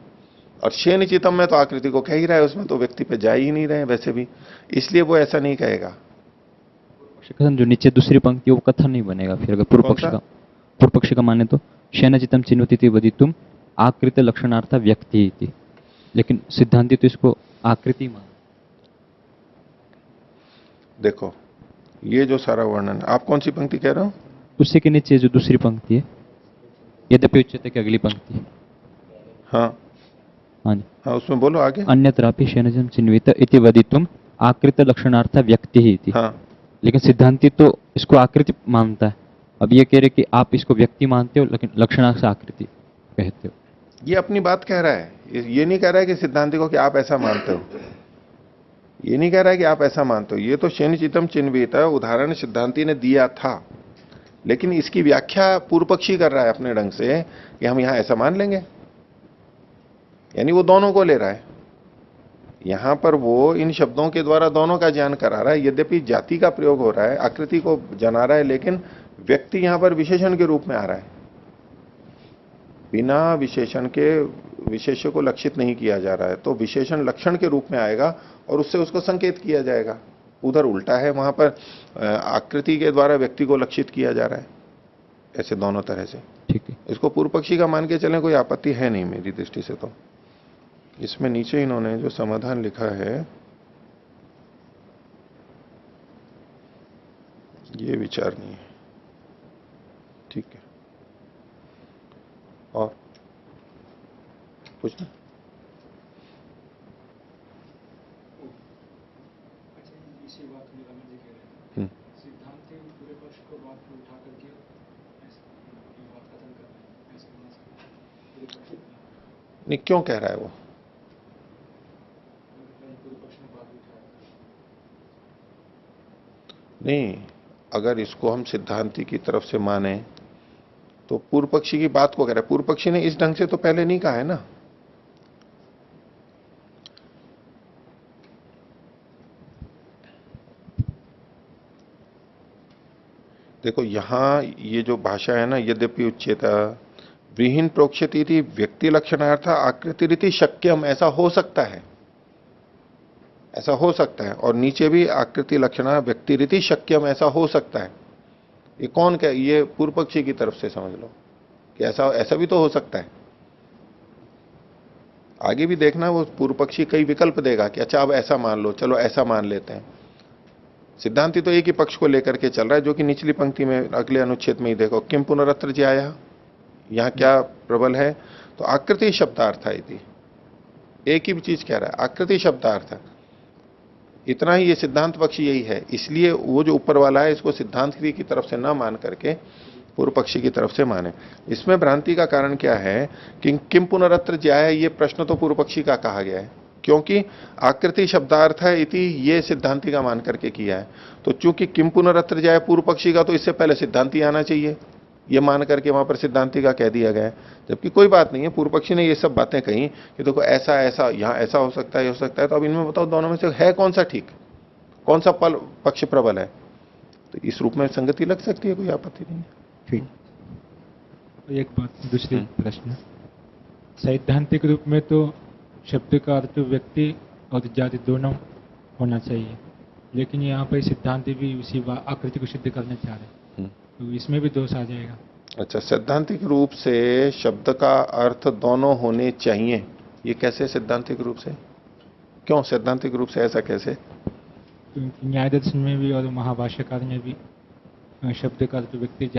और शेन चितम में तो आकृति को कह ही रहा है, उसमें तो व्यक्ति पे जा ही नहीं रहे वैसे भी, इसलिए वो ऐसा नहीं कहेगा। कथन जो नीचे दूसरी पंक्ति वो कथन नहीं बनेगा फिर, अगर पूर्व पक्ष का माने तो शेन चितम चिन्वती वदितुम आकृत लक्षणार्थ व्यक्ति इति, लेकिन सिद्धांति तो इसको आकृति मान। देखो ये जो सारा वर्णन, आप कौन सी पंक्ति कह रहे हो? उसी के नीचे जो दूसरी पंक्ति है, यद्यपि उच्चते की अगली पंक्ति। हाँ हाँ जी, हाँ, उसमें बोलो आगे। अन्यत्रापि शनजम चिन्वित इति वदितुम आकृत लक्षणार्थ व्यक्ति ही इति। हाँ, लेकिन सिद्धांति तो इसको आकृति मानता है। अब ये कह रहे कि आप इसको व्यक्ति मानते हो, लेकिन लक्षणार्थ से आकृति कहते हो। ये अपनी बात कह रहा है, ये नहीं कह रहा है कि सिद्धांति को कि आप ऐसा मानते हो, ये नहीं कह रहा है कि आप ऐसा मानते हो। ये तो शनिचितम चिन्वित उदाहरण सिद्धांति ने दिया था, लेकिन इसकी व्याख्या पूर्व पक्षी कर रहा है अपने ढंग से कि हम यहां ऐसा मान लेंगे, यानी वो दोनों को ले रहा है। यहां पर वो इन शब्दों के द्वारा दोनों का ज्ञान करा रहा है। यद्यपि जाति का प्रयोग हो रहा है, आकृति को जना रहा है, लेकिन व्यक्ति यहां पर विशेषण के रूप में आ रहा है, बिना विशेषण के विशेष्य को लक्षित नहीं किया जा रहा है, तो विशेषण लक्षण के रूप में आएगा और उससे उसको संकेत किया जाएगा। उधर उल्टा है, वहां पर आकृति के द्वारा व्यक्ति को लक्षित किया जा रहा है। ऐसे दोनों तरह से ठीक है। इसको पूर्व पक्षी का मान के चलें, कोई आपत्ति है नहीं मेरी दृष्टि से। तो इसमें नीचे इन्होंने जो समाधान लिखा है ये विचार नहीं है। ठीक है, और पूछना? नहीं, क्यों कह रहा है वो? नहीं, अगर इसको हम सिद्धांति की तरफ से माने तो पूर्व पक्षी की बात को कह रहा है। पूर्व पक्षी ने इस ढंग से तो पहले नहीं कहा है ना। देखो यहां ये जो भाषा है ना, यद्यपि उच्चेत व्रीहिन प्रोक्षति थी व्यक्ति लक्षणार्थ आकृति रीति शक्यम, ऐसा हो सकता है, ऐसा हो सकता है। और नीचे भी आकृति लक्षणा व्यक्ति रीति शक्यम, ऐसा हो सकता है। ये कौन कह, ये पूर्व पक्षी की तरफ से समझ लो कि ऐसा ऐसा भी तो हो सकता है। आगे भी देखना, वो पूर्व पक्षी कई विकल्प देगा कि अच्छा अब ऐसा मान लो, चलो ऐसा मान लेते हैं। सिद्धांति तो एक ही पक्ष को लेकर के चल रहा है, जो कि निचली पंक्ति में अगले अनुच्छेद में ही देखो, किम पुनरत्र ज्याया, यहां क्या प्रबल है? तो आकृति शब्दार्थ है, एक ही चीज कह रहा है, आकृति शब्दार्थ। इतना ही ये सिद्धांत पक्ष यही है। इसलिए वो जो ऊपर वाला है इसको सिद्धांत की तरफ से ना मान करके पूर्व पक्षी की तरफ से माने। इसमें भ्रांति का कारण क्या है कि किम पुनरत्र ज्याय, ये प्रश्न तो पूर्व पक्षी का कहा गया है, क्योंकि आकृति शब्दार्थ है इति ये सिद्धांति का मान करके किया है। तो चूंकि किम पुनरत्र ज्याय पूर्व पक्षी का, तो इससे पहले सिद्धांति आना चाहिए, ये मान करके वहां पर सिद्धांति का कह दिया गया है। जबकि कोई बात नहीं है, पूर्व पक्षी ने ये सब बातें कही कि देखो ऐसा ऐसा यहां ऐसा हो सकता है, हो सकता है। तो अब इनमें बताओ दोनों में से है कौन सा ठीक, कौन सा पक्ष प्रबल है? तो इस रूप में संगति लग सकती है, कोई आपत्ति नहीं है। ठीक। एक बात, दूसरी प्रश्न, सैद्धांतिक रूप में तो शब्द का अर्थ व्यक्ति और जाति दोनों होना चाहिए, लेकिन यहाँ पर सिद्धांति भी उसी आकृति को सिद्ध करना चाह रहे हैं, तो इसमें भी दोष आ जाएगा। अच्छा, सैद्धांतिक रूप से शब्द का अर्थ दोनों होने चाहिए, ये कैसे सैद्धांतिक रूप से? क्यों सैद्धांतिक रूप से, ऐसा कैसे? क्योंकि न्याय दर्शन में भी और महाभाष्यकार में भी शब्द का अर्थ व्यक्ति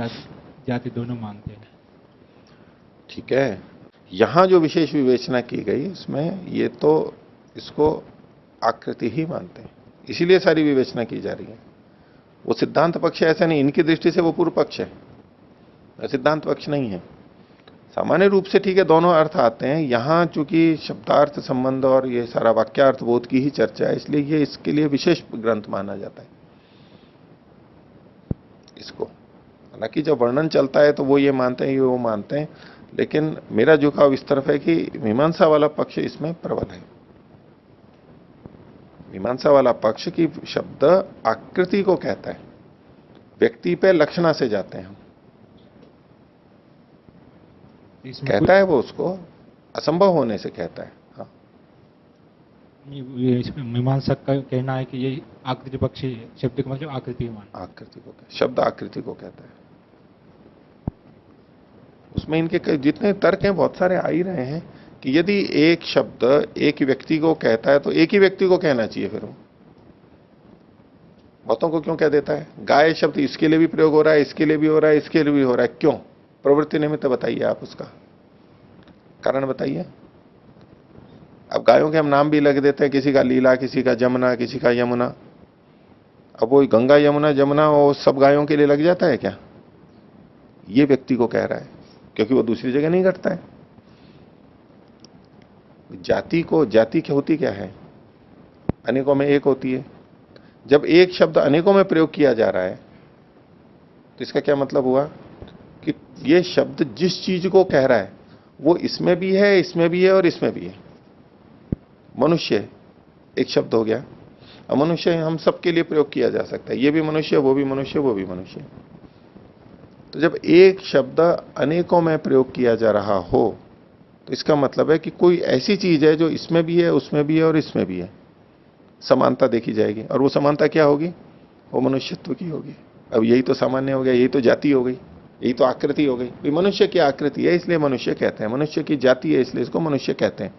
जाति दोनों मानते हैं। ठीक है, यहां जो विशेष विवेचना की गई इसमें, ये तो इसको आकृति ही मानते हैं, इसीलिए सारी विवेचना की जा रही है। वो सिद्धांत पक्ष है ऐसा नहीं, इनकी दृष्टि से वो पूर्व पक्ष है, सिद्धांत पक्ष नहीं है। सामान्य रूप से ठीक है, दोनों अर्थ आते हैं। यहां चूंकि शब्दार्थ संबंध और ये सारा वाक्यार्थ बोध की ही चर्चा है, इसलिए ये इसके लिए विशेष ग्रंथ माना जाता है इसको। हालांकि जब वर्णन चलता है तो वो ये मानते हैं, ये वो मानते हैं, लेकिन मेरा झुकाव इस तरफ है कि मीमांसा वाला पक्ष इसमें प्रबल है। मीमांसा वाला पक्ष की शब्द आकृति को कहता है, व्यक्ति पे लक्षणा से जाते हैं हम, कहता है वो उसको असंभव होने से कहता है। हाँ, इसमें मीमांसा का कहना है कि ये आकृति पक्षी शब्द का मतलब आकृति मान, आकृति को शब्द आकृति को कहता है। उसमें इनके जितने तर्क हैं बहुत सारे आ ही रहे हैं कि यदि एक शब्द एक व्यक्ति को कहता है तो एक ही व्यक्ति को कहना चाहिए, फिर वो बहुतों को क्यों कह देता है? गाय शब्द इसके लिए भी प्रयोग हो रहा है, इसके लिए भी हो रहा है, इसके लिए भी हो रहा है, क्यों? प्रवृत्ति निमित्त बताइए, आप उसका कारण बताइए। अब गायों के हम नाम भी लग देते हैं, किसी का लीला, किसी का जमुना, किसी का यमुना। अब वो गंगा यमुना जमुना वो सब गायों के लिए लग जाता है क्या? ये व्यक्ति को कह रहा है, क्योंकि वो दूसरी जगह नहीं घटता है। जाति को, जाति क्या होती क्या है? अनेकों में एक होती है। जब एक शब्द अनेकों में प्रयोग किया जा रहा है तो इसका क्या मतलब हुआ कि ये शब्द जिस चीज को कह रहा है वो इसमें भी है, इसमें भी है और इसमें भी है। मनुष्य एक शब्द हो गया, अब मनुष्य हम सबके लिए प्रयोग किया जा सकता है, ये भी मनुष्य, वो भी मनुष्य, वो भी मनुष्य। तो जब एक शब्द अनेकों में प्रयोग किया जा रहा हो तो इसका मतलब है कि कोई ऐसी चीज है जो इसमें भी है, उसमें भी है और इसमें भी है। समानता देखी जाएगी और वो समानता क्या होगी? वो मनुष्यत्व की होगी। अब यही तो सामान्य हो गया, यही तो जाति हो गई, यही तो आकृति हो गई। भाई मनुष्य की आकृति है इसलिए मनुष्य कहते हैं, मनुष्य की जाति है इसलिए इसको मनुष्य कहते हैं।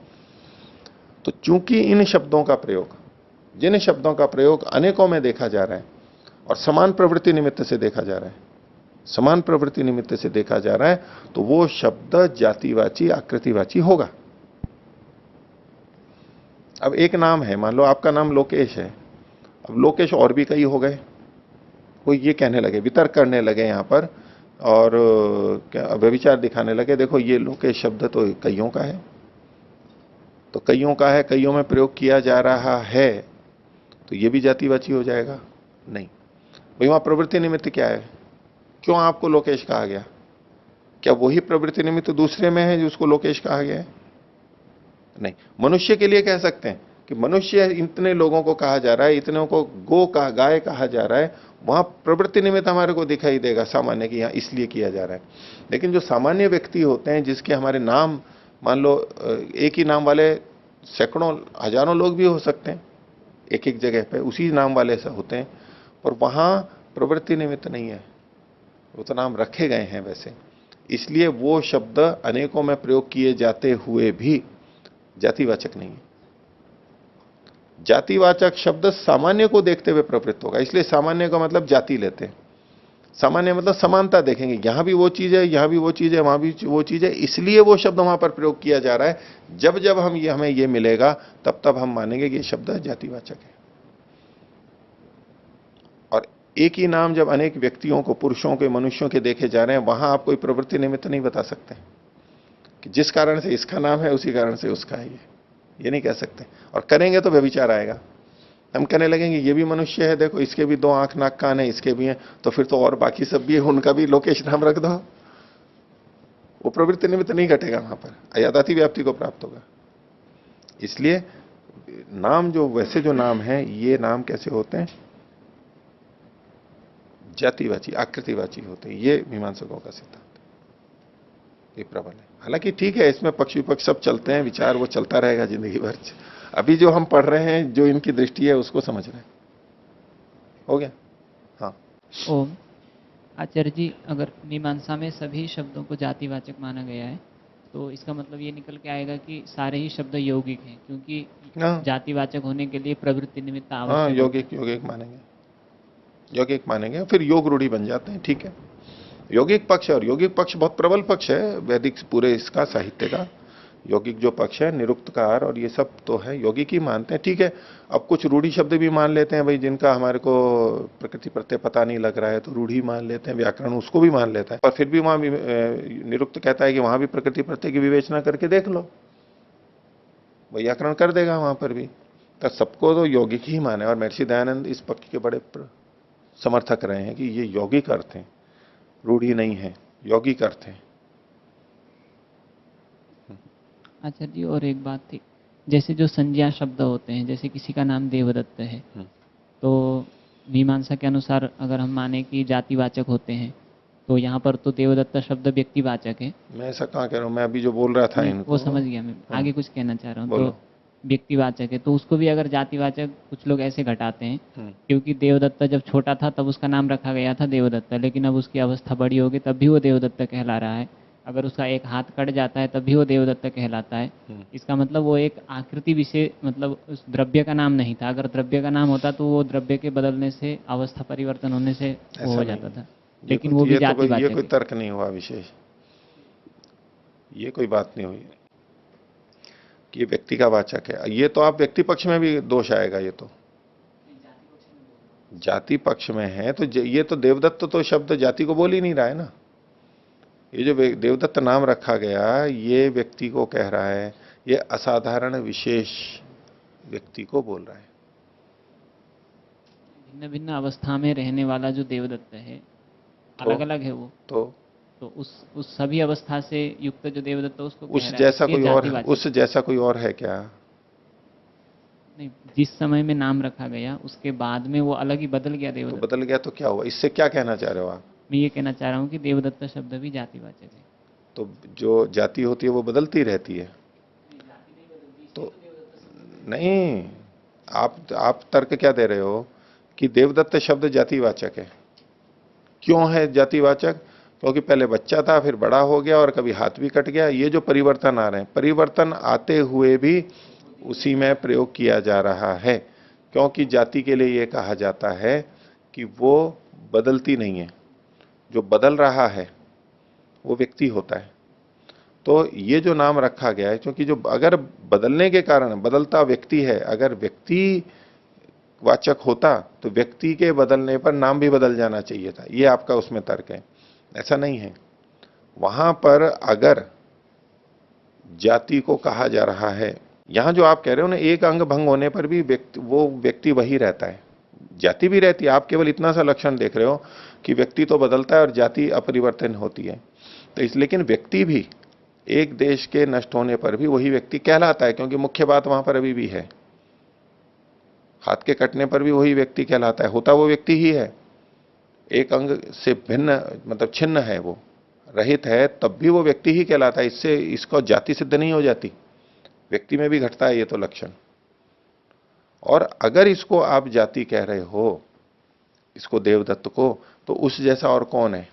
तो चूंकि इन शब्दों का प्रयोग, जिन शब्दों का प्रयोग अनेकों में देखा जा रहा है और समान प्रवृत्ति निमित्त से देखा जा रहा है, समान प्रवृत्ति निमित्त से देखा जा रहा है, तो वो शब्द जातिवाची आकृतिवाची होगा। अब एक नाम है, मान लो आपका नाम लोकेश है, अब लोकेश और भी कई हो गए, कोई ये कहने लगे, वितर्क करने लगे यहां पर और व्यभिचार दिखाने लगे, देखो ये लोकेश शब्द तो कईयों का है, तो कईयों का है, कईयों में प्रयोग किया जा रहा है, तो ये भी जातिवाची हो जाएगा? नहीं भाई, वहां प्रवृत्ति निमित्त क्या है? क्यों आपको लोकेश कहा गया? क्या वही प्रवृत्ति निमित्त दूसरे में है जो उसको लोकेश कहा गया है? नहीं। मनुष्य के लिए कह सकते हैं कि मनुष्य इतने लोगों को कहा जा रहा है, इतने को गो का गाय कहा जा रहा है, वहां प्रवृत्ति निमित्त हमारे को दिखाई देगा सामान्य कि यहां इसलिए किया जा रहा है। लेकिन जो सामान्य व्यक्ति होते हैं जिसके हमारे नाम, मान लो एक ही नाम वाले सैकड़ों हजारों लोग भी हो सकते हैं एक एक जगह पे, उसी नाम वाले से होते हैं, और वहां प्रवृत्ति निमित्त नहीं है, वो तो नाम रखे गए हैं वैसे, इसलिए वो शब्द अनेकों में प्रयोग किए जाते हुए भी जातिवाचक नहीं है। जातिवाचक शब्द सामान्य को देखते हुए प्रवृत्त होगा, इसलिए सामान्य का मतलब जाति लेते हैं। सामान्य मतलब समानता देखेंगे, यहां भी वो चीज है, यहां भी वो चीज है, वहां भी वो चीज है, इसलिए वो शब्द वहां पर प्रयोग किया जा रहा है। जब जब हमें ये मिलेगा तब तब हम मानेंगे कि ये शब्द जातिवाचक है। और एक ही नाम जब अनेक व्यक्तियों को, पुरुषों के, मनुष्यों के देखे जा रहे हैं, वहां आप कोई प्रवृत्ति निमित्त नहीं बता सकते कि जिस कारण से इसका नाम है उसी कारण से उसका है, ये नहीं कह सकते। और करेंगे तो व्यभिचार आएगा, हम कहने लगेंगे ये भी मनुष्य है, देखो इसके भी 2 आंख नाक कान है, इसके भी हैं, तो फिर तो और बाकी सब भी है, उनका भी लोकेश नाम रख दो। वो प्रवृत्ति निमित्त नहीं घटेगा, वहां पर अयादाति व्याप्ति को प्राप्त होगा। इसलिए नाम जो वैसे जो नाम है, ये नाम कैसे होते हैं? जातिवाची आकृतिवाची होते हैं, ये मीमांसकों का सिद्धांत, ये प्रबल है। हालांकि ठीक है, इसमें पक्ष विपक्ष सब चलते हैं, विचार वो चलता रहेगा जिंदगी भर। अभी जो हम पढ़ रहे हैं, जो इनकी दृष्टि है उसको समझ रहे हैं। हो गया? हाँ। ओम। आचार्य जी, अगर मीमांसा में सभी शब्दों को जातिवाचक माना गया है तो इसका मतलब ये निकल के आएगा कि सारे ही शब्द यौगिक हैं, क्योंकि जातिवाचक होने के लिए प्रवृत्ति निमित्त आवश्यक। हाँ, यौगिक मानेंगे, यौगिक मानेंगे, फिर योग रूढ़ी बन जाते हैं। ठीक है, यौगिक पक्ष, और यौगिक पक्ष बहुत प्रबल पक्ष है वैदिक पूरे इसका साहित्य का। यौगिक जो पक्ष है, निरुक्तकार और ये सब तो है यौगिक ही मानते हैं। ठीक है, अब कुछ रूढ़ी शब्द भी मान लेते हैं भाई, जिनका हमारे को प्रकृति प्रत्यय पता नहीं लग रहा है तो रूढ़ी मान लेते हैं, व्याकरण उसको भी मान लेता है, पर फिर भी वहां भी निरुक्त कहता है कि वहां भी प्रकृति प्रत्यय की विवेचना करके देख लो, व्याकरण कर देगा वहां पर भी। तो सबको तो यौगिक ही माने, और महर्षि दयानंद इस पक्ष के बड़े समर्थक रहे हैं कि ये यौगिक अर्थ है, रूढ़ी नहीं है, यौगिक अर्थ है। आचार्य जी, और एक बात थी, जैसे जो संज्ञा शब्द होते हैं, जैसे किसी का नाम देवदत्त है, तो मीमांसा के अनुसार अगर हम माने कि जातिवाचक होते हैं, तो यहाँ पर तो देवदत्त शब्द व्यक्तिवाचक है। मैं ऐसा कहाँ कह रहा हूँ, मैं अभी जो बोल रहा था इनको, वो समझ गया, मैं आगे कुछ कहना चाह रहा हूँ। तो व्यक्तिवाचक है, तो उसको भी अगर जातिवाचक कुछ लोग ऐसे घटाते हैं, क्योंकि देवदत्त जब छोटा था तब उसका नाम रखा गया था देवदत्त, लेकिन अब उसकी अवस्था बड़ी होगी तब भी वो देवदत्त कहला रहा है। अगर उसका एक हाथ कट जाता है तब भी वो देवदत्त कहलाता है। इसका मतलब वो एक आकृति विशेष, मतलब उस द्रव्य का नाम नहीं था। अगर द्रव्य का नाम होता तो वो द्रव्य के बदलने से, अवस्था परिवर्तन होने से वो हो जाता था, लेकिन वो भी जातिवाचक है। ये कोई तर्क नहीं हुआ विशेष, ये कोई बात नहीं हुई कि ये व्यक्ति का वाचक है। ये तो आप व्यक्ति पक्ष में भी दोष आएगा, ये तो जाति पक्ष में है, तो ये तो देवदत्त तो शब्द जाति को बोल ही नहीं रहा है ना। ये जो देवदत्त नाम रखा गया, ये व्यक्ति को कह रहा है, ये असाधारण विशेष व्यक्ति को बोल रहा है। भिन्न भिन्न अवस्था में रहने वाला जो देवदत्त है, अलग अलग है वो, तो उस सभी अवस्था से युक्त जो देवदत्त उसको उस जैसा कोई और, उस जैसा कोई और है क्या? नहीं, जिस समय में नाम रखा गया उसके बाद में वो अलग ही बदल गया देवदत्त। तो बदल गया तो क्या हुआ? इससे क्या कहना चाह रहे हो आप? मैं ये कहना चाह रहा हूँ कि देवदत्त शब्द भी जातिवाचक है। तो जो जाति होती है वो बदलती रहती है। तो नहीं, आप तर्क क्या दे रहे हो कि देवदत्त शब्द जातिवाचक है। क्यों है जातिवाचक? क्योंकि पहले बच्चा था, फिर बड़ा हो गया और कभी हाथ भी कट गया। ये जो परिवर्तन आ रहे हैं, परिवर्तन आते हुए भी उसी में प्रयोग किया जा रहा है, क्योंकि जाति के लिए ये कहा जाता है कि वो बदलती नहीं है। जो बदल रहा है वो व्यक्ति होता है। तो ये जो नाम रखा गया है, क्योंकि जो अगर बदलने के कारण बदलता व्यक्ति है, अगर व्यक्ति वाचक होता तो व्यक्ति के बदलने पर नाम भी बदल जाना चाहिए था। ये आपका उसमें तर्क है। ऐसा नहीं है। वहां पर अगर जाति को कहा जा रहा है, यहां जो आप कह रहे हो ना, एक अंग भंग होने पर भी वो व्यक्ति वही रहता है, जाति भी रहती है। आप केवल इतना सा लक्षण देख रहे हो कि व्यक्ति तो बदलता है और जाति अपरिवर्तन होती है। तो इस लेकिन व्यक्ति भी एक देश के नष्ट होने पर भी वही व्यक्ति कहलाता है, क्योंकि मुख्य बात वहां पर अभी भी है। हाथ के कटने पर भी वही व्यक्ति कहलाता है, होता वो व्यक्ति ही है। एक अंग से भिन्न मतलब छिन्न है, वो रहित है, तब भी वो व्यक्ति ही कहलाता है। इससे इसको जाति सिद्ध नहीं हो जाती, व्यक्ति में भी घटता है ये तो लक्षण। और अगर इसको आप जाति कह रहे हो, इसको देवदत्त को, तो उस जैसा और कौन है?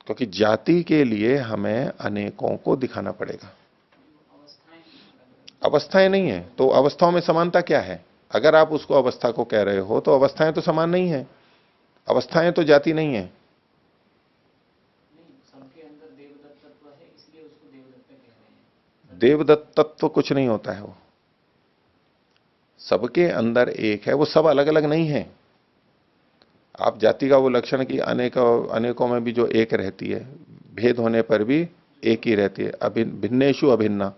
क्योंकि जाति के लिए हमें अनेकों को दिखाना पड़ेगा। अवस्थाएं नहीं है, तो अवस्थाओं में समानता क्या है? अगर आप उसको अवस्था को कह रहे हो तो अवस्थाएं तो समान नहीं है, अवस्थाएं तो जाति नहीं है। देवदत्त तत्व कुछ नहीं होता है, वो सबके अंदर एक है, वो सब अलग अलग नहीं है। आप जाति का वो लक्षण कि अनेकों में भी जो एक रहती है, भेद होने पर भी एक ही रहती है। भिन्नेषु अभिन्ना,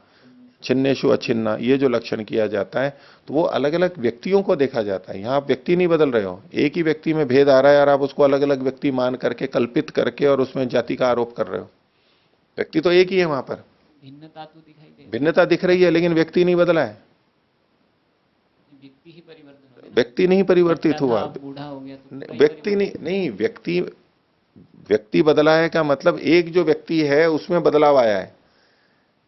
छिन्नेषु अछिन्ना, ये जो लक्षण किया जाता है, तो वो अलग अलग व्यक्तियों को देखा जाता है। यहां आप व्यक्ति नहीं बदल रहे हो, एक ही व्यक्ति में भेद आ रहा है और आप उसको अलग अलग व्यक्ति मान करके कल्पित करके और उसमें जाति का आरोप कर रहे हो। व्यक्ति तो एक ही है, वहां पर भिन्नता तो दिखाई दे, भिन्नता दिख रही है, लेकिन व्यक्ति नहीं बदला है। व्यक्ति ही परिवर्तन हो गया। व्यक्ति नहीं परिवर्तित हुआ, बूढ़ा हो गया तो व्यक्ति नहीं, व्यक्ति बदला है का मतलब एक जो व्यक्ति है उसमें बदलाव आया है।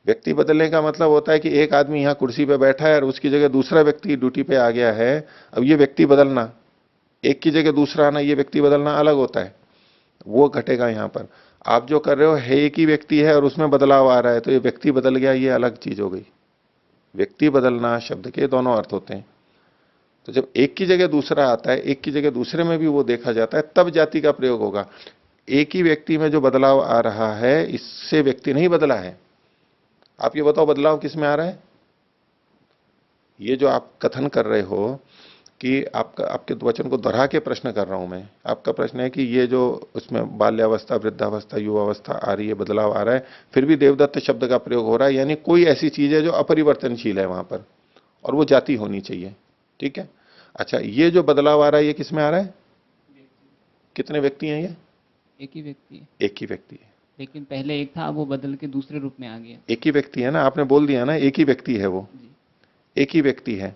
व्यक्ति बदलने का मतलब होता है कि एक आदमी यहां कुर्सी पे बैठा है और उसकी जगह दूसरा व्यक्ति ड्यूटी पे आ गया है। अब ये व्यक्ति बदलना, एक की जगह दूसरा आना, ये व्यक्ति बदलना अलग होता है, वो घटेगा यहां पर। आप जो कर रहे हो है एक ही व्यक्ति है और उसमें बदलाव आ रहा है, तो ये व्यक्ति बदल गया, ये अलग चीज हो गई। व्यक्ति बदलना शब्द के दोनों अर्थ होते हैं। तो जब एक की जगह दूसरा आता है, एक की जगह दूसरे में भी वो देखा जाता है, तब जाति का प्रयोग होगा। एक ही व्यक्ति में जो बदलाव आ रहा है, इससे व्यक्ति नहीं बदला है। आप ये बताओ बदलाव किस में आ रहा है? ये जो आप कथन कर रहे हो कि आपके वचन को दोहरा के प्रश्न कर रहा हूं मैं। आपका प्रश्न है कि ये जो उसमें बाल्यावस्था, वृद्धावस्था, युवावस्था आ रही है, बदलाव आ रहा है, फिर भी देवदत्त शब्द का प्रयोग हो रहा है, यानी कोई ऐसी चीज है जो अपरिवर्तनशील है वहां पर, और वो जाति होनी चाहिए। ठीक है, अच्छा, ये जो बदलाव आ रहा है ये किसमें आ रहा है? कितने व्यक्ति हैं? ये एक ही व्यक्ति है। एक ही व्यक्ति है, लेकिन पहले एक था, वो बदल के दूसरे रूप में आ गया। एक ही व्यक्ति है ना, आपने बोल दिया ना, एक ही व्यक्ति है, वो एक ही व्यक्ति है।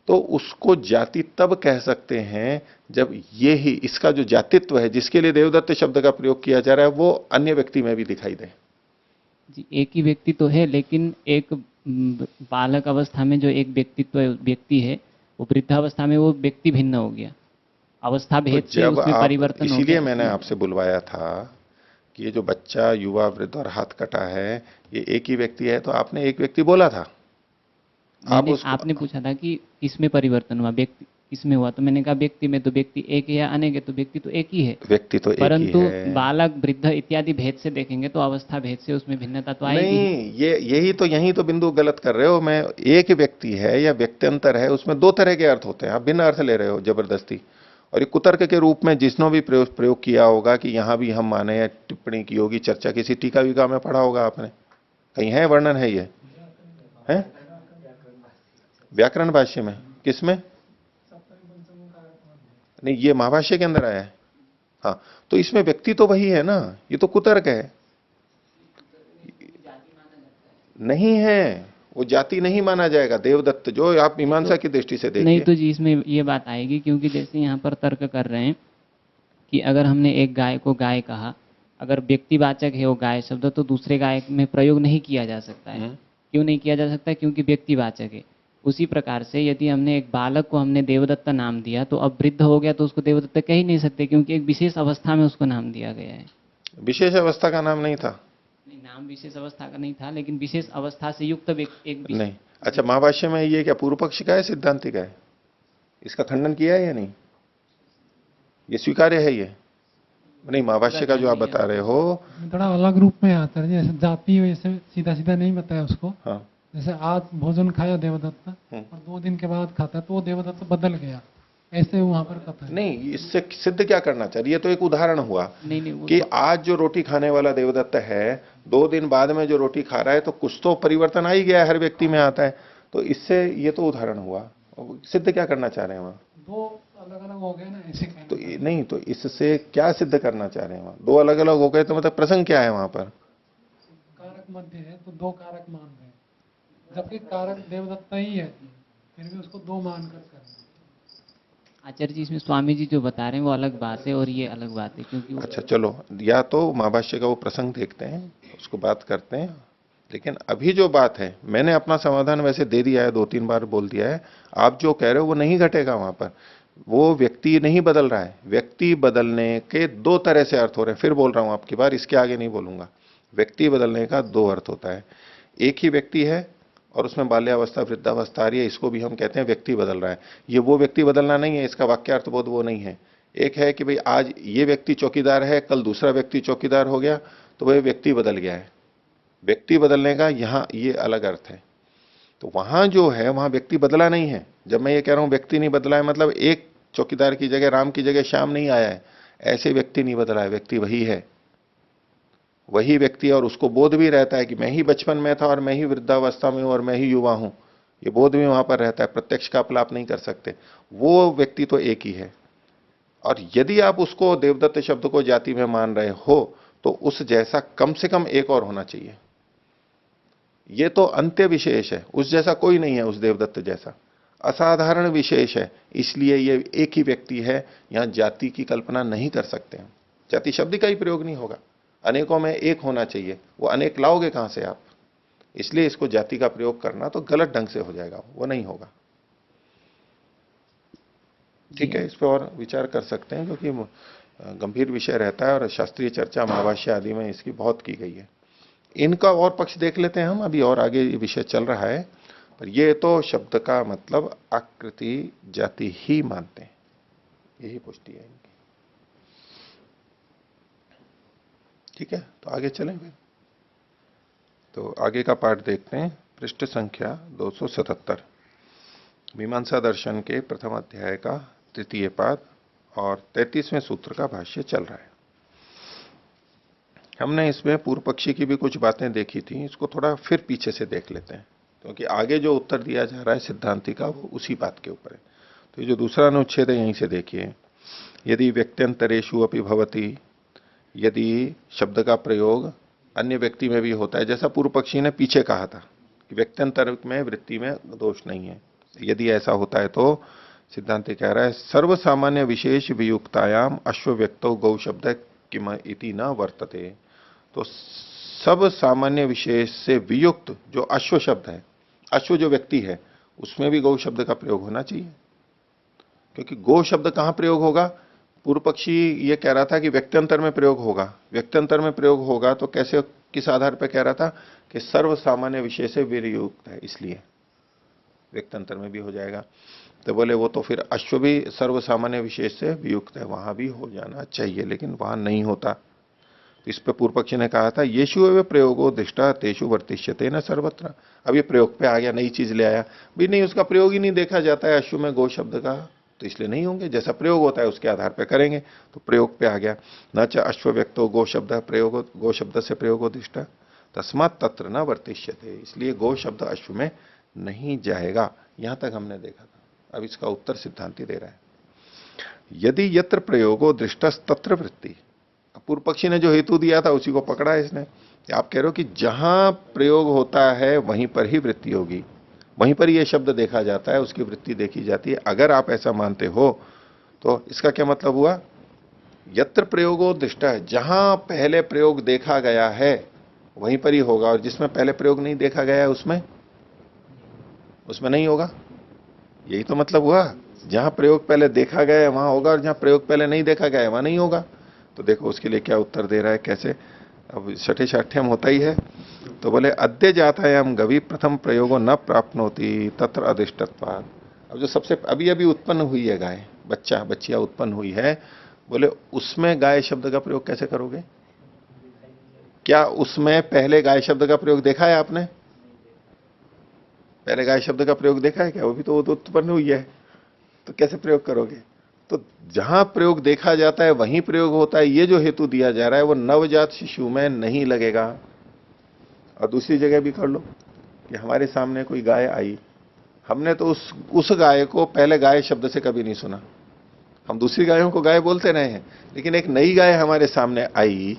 तो उसको जाति तब कह सकते हैं जब ये ही इसका जो जातित्व है, जिसके लिए देवदत्त शब्द का प्रयोग किया जा रहा है, वो अन्य व्यक्ति में भी दिखाई दे। जी, एक ही व्यक्ति तो है, लेकिन एक बालक अवस्था में जो एक व्यक्ति है, वो वृद्धावस्था में वो व्यक्ति भिन्न हो गया, अवस्था भेद से उसमें परिवर्तन हो गया। इसीलिए मैंने आपसे बुलवाया था कि ये जो बच्चा, युवा, वृद्ध और हाथ कटा है, ये एक ही व्यक्ति है। तो आपने एक व्यक्ति बोला था, आपने पूछा था कि किसमें परिवर्तन हुआ, व्यक्ति किसमें हुआ, तो मैंने कहा व्यक्ति में। तो व्यक्ति एक है या अनेक है? तो व्यक्ति तो एक ही है, व्यक्ति तो एक ही है। परंतु बालक, वृद्ध इत्यादि भेद से देखेंगे तो अवस्था भेद से उसमें भिन्नता तो आएगी नहीं। यही तो बिंदु गलत कर रहे हो। मैं एक व्यक्ति है या व्यक्त्यंतर है, उसमें दो तरह के अर्थ होते हैं, आप भिन्न अर्थ ले रहे हो जबरदस्ती। और ये कुतर्क के रूप में जिसने भी प्रयोग किया होगा कि यहां भी हम माने, या टिप्पणी की होगी, चर्चा किसी टीका वीका में पढ़ा होगा आपने, कहीं है वर्णन है? ये है व्याकरण भाष्य में, किसमें? नहीं, ये महाभाष्य के अंदर आया है। हाँ, तो इसमें व्यक्ति तो वही है ना, ये तो कुतर्क है। नहीं है, वो जाति नहीं माना जाएगा। देवदत्त जो आप मीमांसा की दृष्टि से देखिए, नहीं तो जी इसमें ये बात आएगी, क्योंकि जैसे यहाँ पर तर्क कर रहे हैं कि अगर हमने एक गाय को गाय कहा, अगर व्यक्तिवाचक है वो गाय शब्द, तो दूसरे गाय में प्रयोग नहीं किया जा सकता है। क्यों नहीं किया जा सकता? क्योंकि व्यक्तिवाचक है। उसी प्रकार से यदि हमने एक बालक को हमने देवदत्त नाम दिया, तो अब वृद्ध हो गया तो उसको देवदत्त कह ही नहीं सकते, क्योंकि एक विशेष अवस्था में उसको नाम दिया गया है। विशेष अवस्था का नाम नहीं था? नहीं, नाम विशेष अवस्था का नहीं था, लेकिन विशेष अवस्था से युक्त एक नहीं। अच्छा, महाभाष्य में ये क्या पूर्व पक्ष का है, सिद्धांति का है? इसका खंडन किया है या नहीं? ये स्वीकार्य है ये? नहीं, महाभाष्य का जो आप बता रहे हो थोड़ा अलग रूप में आता है, जैसे जाति वैसे सीधा सीधा नहीं बताया उसको। हाँ। जैसे आज भोजन खाया देवदत्त और 2 दिन के बाद खाता तो वो देवदत्त बदल गया, ऐसे वहां पर कथा है। नहीं, इससे सिद्ध क्या करना चाहिए? ये तो एक उदाहरण हुआ नहीं, कि आज जो रोटी खाने वाला देवदत्त है, 2 दिन बाद में जो रोटी खा रहा है, तो कुछ तो परिवर्तन आ ही गया है, हर व्यक्ति में आता है। तो इससे ये तो उदाहरण हुआ, सिद्ध क्या करना चाह रहे हैं वहां? 2 अलग अलग हो गए ना, ऐसे तो नहीं, तो इससे क्या सिद्ध करना चाह रहे हैं वहां? 2 अलग अलग हो गए तो मतलब प्रसंग क्या है वहां पर? कारक मध्य है तो 2 कारक मान रहे हैं, जबकि कारक देवदत्ता ही है, फिर भी उसको 2 मान कर रहे हैं। आचार्य जी, इसमें स्वामी जी जो बता रहे हैं वो अलग बात है और ये अलग बात है, क्योंकि अच्छा चलो, या तो महाभाष्य का वो प्रसंग देखते हैं, उसको बात करते हैं। लेकिन अभी जो बात है, मैंने अपना समाधान वैसे दे दिया है, 2-3 बार बोल दिया है। आप जो कह रहे हो वो नहीं घटेगा वहां पर। वो व्यक्ति नहीं बदल रहा है। व्यक्ति बदलने के 2 तरह से अर्थ हो रहे हैं। फिर बोल रहा हूं आपकी बार, इसके आगे नहीं बोलूंगा। व्यक्ति बदलने का 2 अर्थ होता है। एक ही व्यक्ति है और उसमें बाल्यावस्था वृद्धावस्था आ रही है, इसको भी हम कहते हैं व्यक्ति बदल रहा है। ये वो व्यक्ति बदलना नहीं है, इसका वाक्यार्थ बोध वो नहीं है। एक है कि भाई आज ये व्यक्ति चौकीदार है, कल दूसरा व्यक्ति चौकीदार हो गया, तो वह व्यक्ति बदल गया है। व्यक्ति बदलने का यहां ये अलग अर्थ है। तो वहां जो है वहां व्यक्ति बदला नहीं है। जब मैं ये कह रहा हूं व्यक्ति नहीं बदला है, मतलब एक चौकीदार की जगह राम की जगह श्याम नहीं आया है, ऐसे व्यक्ति नहीं बदला है। व्यक्ति वही है, वही व्यक्ति, और उसको बोध भी रहता है कि मैं ही बचपन में था और मैं ही वृद्धावस्था में हूं और मैं ही युवा हूं। ये बोध भी वहां पर रहता है। प्रत्यक्ष का अपलाप नहीं कर सकते। वो व्यक्ति तो एक ही है। और यदि आप उसको देवदत्त शब्द को जाति में मान रहे हो, तो उस जैसा कम से कम एक और होना चाहिए। ये तो अंत्य विशेष है, उस जैसा कोई नहीं है, उस देवदत्त जैसा असाधारण विशेष है। इसलिए ये एक ही व्यक्ति है, यहां जाति की कल्पना नहीं कर सकते हैं। जाति शब्द का ही प्रयोग नहीं होगा। अनेकों में एक होना चाहिए, वो अनेक लाओगे कहां से आप? इसलिए इसको जाति का प्रयोग करना तो गलत ढंग से हो जाएगा, वो नहीं होगा। ठीक है, इस पर और विचार कर सकते हैं, क्योंकि गंभीर विषय रहता है और शास्त्रीय चर्चा महाभाष्य आदि में इसकी बहुत की गई है। इनका और पक्ष देख लेते हैं हम, अभी और आगे ये विषय चल रहा है। पर ये तो शब्द का मतलब आकृति जाति ही मानते हैं, यही पुष्टि है इनकी। ठीक है, तो आगे चलें फिर। तो आगे का पाठ देखते हैं, पृष्ठ संख्या 277, मीमांसा दर्शन के प्रथम अध्याय का 3य पाद और 33वें सूत्र का भाष्य चल रहा है। हमने इसमें पूर्व पक्षी की भी कुछ बातें देखी थी, इसको थोड़ा फिर पीछे से देख लेते हैं, क्योंकि आगे जो उत्तर दिया जा रहा है सिद्धांति का वो उसी बात के ऊपर है। तो ये जो दूसरा अनुच्छेद है, यहीं से देखिए। यदि व्यक्त्यंतरेषु अपि भवति, यदि शब्द का प्रयोग अन्य व्यक्ति में भी होता है, जैसा पूर्व पक्षी ने पीछे कहा था कि व्यक्त्यंतर में वृत्ति में दोष नहीं है, यदि ऐसा होता है तो सिद्धांति कह रहा है सर्व सामान्य विशेष वियुक्तायाम अश्व व्यक्तो गौ शब्द किम इति न वर्तते। तो सब सामान्य विशेष से वियुक्त जो अश्व शब्द है, अश्व जो व्यक्ति है, उसमें भी गौ शब्द का प्रयोग होना चाहिए। क्योंकि गौ शब्द कहां प्रयोग होगा? पूर्व पक्षी ये कह रहा था कि व्यक्त्यंतर में प्रयोग होगा। व्यक्त्यंतर में प्रयोग होगा तो कैसे, किस आधार पर कह रहा था? कि सर्व सामान्य विशेष से वियुक्त है, इसलिए व्यक्त्यंतर में भी हो जाएगा। तो बोले वो तो फिर अश्व भी सर्व सामान्य विशेष से वियुक्त है, वहां भी हो जाना चाहिए, लेकिन वहां नहीं होता। तो इस पर पूर्व पक्षी ने कहा था येषु एव प्रयोगो दृष्टा तेषु वर्तिष्यते न सर्वत्र। अब ये प्रयोग पे आ गया, नई चीज ले आया भी, नहीं उसका प्रयोग ही नहीं देखा जाता है अश्व में गो शब्द का, तो इसलिए नहीं होंगे। जैसा प्रयोग होता है उसके आधार पर करेंगे। तो प्रयोग पे आ गया, न च अश्व व्यक्तो गो शब्द प्रयोग, गो शब्द से प्रयोगो दृष्टा तस्मात् तत्र न वर्तिष्यते। इसलिए गो शब्द अश्व में नहीं जाएगा। यहां तक हमने देखा था। अब इसका उत्तर सिद्धांति दे रहा है, यदि यत्र प्रयोगो दृष्टस्तत्र वृत्ति। पूर्व पक्षी ने जो हेतु दिया था उसी को पकड़ा है इसने। आप कह रहे हो कि जहां प्रयोग होता है वहीं पर ही वृत्ति होगी, वहीं पर यह शब्द देखा जाता है, उसकी वृत्ति देखी जाती है। अगर आप ऐसा मानते हो तो इसका क्या मतलब हुआ यत्र प्रयोगो दृष्टा है, जहां पहले प्रयोग देखा गया है वहीं पर ही होगा, और जिसमें पहले प्रयोग नहीं देखा गया है उसमें नहीं होगा। यही तो मतलब हुआ, जहां प्रयोग पहले देखा गया है वहां होगा, और जहां प्रयोग पहले नहीं देखा गया है वहां नहीं होगा। तो देखो उसके लिए क्या उत्तर दे रहा है, कैसे। अब छठे साठ्यम होता ही है। तो बोले अद्य जातायाम गवि प्रथम प्रयोगो न प्राप्नोति तत्र अधिष्ठत्वात्। अब जो सबसे अभी अभी उत्पन्न हुई है गाय, बच्चिया उत्पन्न हुई है, बोले उसमें गाय शब्द का प्रयोग कैसे करोगे? क्या उसमें पहले गाय शब्द का प्रयोग देखा है आपने? पहले गाय शब्द का प्रयोग देखा है क्या? वो भी तो उत्पन्न हुई है, तो कैसे प्रयोग करोगे? तो जहां प्रयोग देखा जाता है वहीं प्रयोग होता है, ये जो हेतु दिया जा रहा है वो नवजात शिशु में नहीं लगेगा। और दूसरी जगह भी कर लो कि हमारे सामने कोई गाय आई, हमने तो उस गाय को पहले गाय शब्द से कभी नहीं सुना, हम दूसरी गायों को गाय बोलते रहे हैं, लेकिन एक नई गाय हमारे सामने आई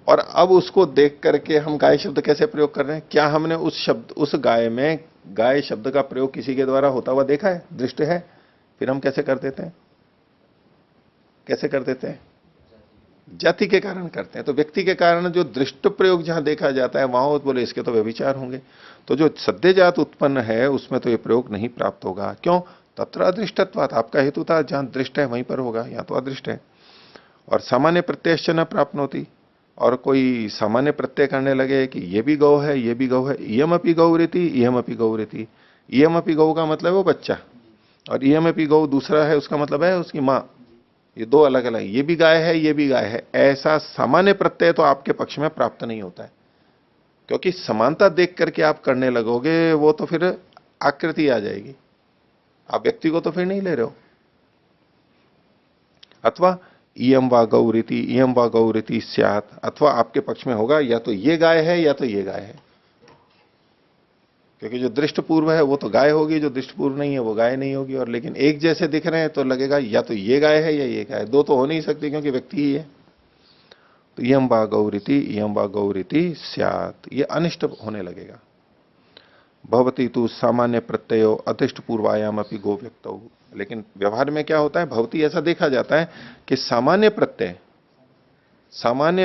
और अब उसको देख करके हम गाय शब्द कैसे प्रयोग कर रहे हैं? क्या हमने उस गाय में गाय शब्द का प्रयोग किसी के द्वारा होता हुआ देखा है, दृष्टि है? फिर हम कैसे कर देते हैं? कैसे कर देते हैं? जाति के कारण करते हैं। तो व्यक्ति के कारण जो दृष्ट प्रयोग जहां देखा जाता है वहां बोले इसके तो व्यभिचार होंगे। तो जो सद्यजात उत्पन्न है उसमें तो ये प्रयोग नहीं प्राप्त होगा। क्यों? तत्र अदृष्टत्वात्, आपका हेतु था जहां दृष्ट है वहीं पर होगा, यहां तो अदृष्ट है। और सामान्य प्रत्ययश्च न प्राप्नोति, और कोई सामान्य प्रत्यय करने लगे कि ये भी गौ है, ये भी गौ है, इयमपि गौरिति, इयमपि गौरिति। इयमपि गौ का मतलब है वो बच्चा, और इयमपि गौ दूसरा है, उसका मतलब है उसकी मां। ये दो अलग अलग, ये भी गाय है, ये भी गाय है, ऐसा सामान्य प्रत्यय तो आपके पक्ष में प्राप्त नहीं होता है। क्योंकि समानता देख करके आप करने लगोगे वो तो फिर आकृति आ जाएगी, आप व्यक्ति को तो फिर नहीं ले रहे हो। अथवा इयम वा गौरिति, इयम वा गौरिति स्यात्, अथवा आपके पक्ष में होगा या तो ये गाय है या तो ये गाय है। क्योंकि जो दृष्ट पूर्व है वो तो गाय होगी, जो दृष्ट पूर्व नहीं है वो गाय नहीं होगी। और लेकिन एक जैसे दिख रहे हैं तो लगेगा या तो ये गाय है या ये गाय, दो तो हो नहीं सकती क्योंकि व्यक्ति ही है। तो इयम वा गौरिति, इयम वा गौरिति स्यात्, ये अनिष्ट होने लगेगा। भवति तु सामान्य प्रत्ययो अधिष्ट पूर्वायाम अपनी गो व्यक्तौ। लेकिन व्यवहार में क्या होता है, भवती ऐसा देखा जाता है कि सामान्य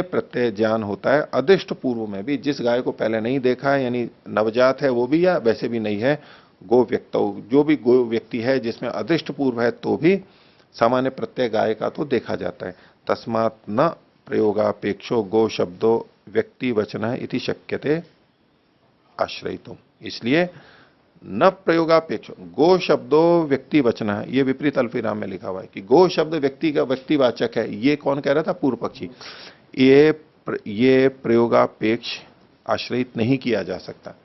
प्रत्यय ज्ञान होता है अधिष्ट पूर्व में भी, जिस गाय को पहले नहीं देखा है, यानी नवजात है वो भी या वैसे भी नहीं है, गो व्यक्तौ, जो भी गो व्यक्ति है जिसमें अधिष्ट पूर्व है तो भी सामान्य प्रत्यय गाय का तो देखा जाता है। तस्मात् न प्रयोगापेक्षो गो शब्दो व्यक्ति वचन इति शक्यते आश्रयितुम। इसलिए न प्रयोगापेक्ष, गो शब्दो व्यक्ति वचन है, ये विपरीत अल्पविराम में लिखा हुआ है कि गो शब्द व्यक्ति का व्यक्तिवाचक है। ये कौन कह रहा था? पूर्व पक्षी। ये प्रयोगापेक्ष आश्रयित नहीं किया जा सकता,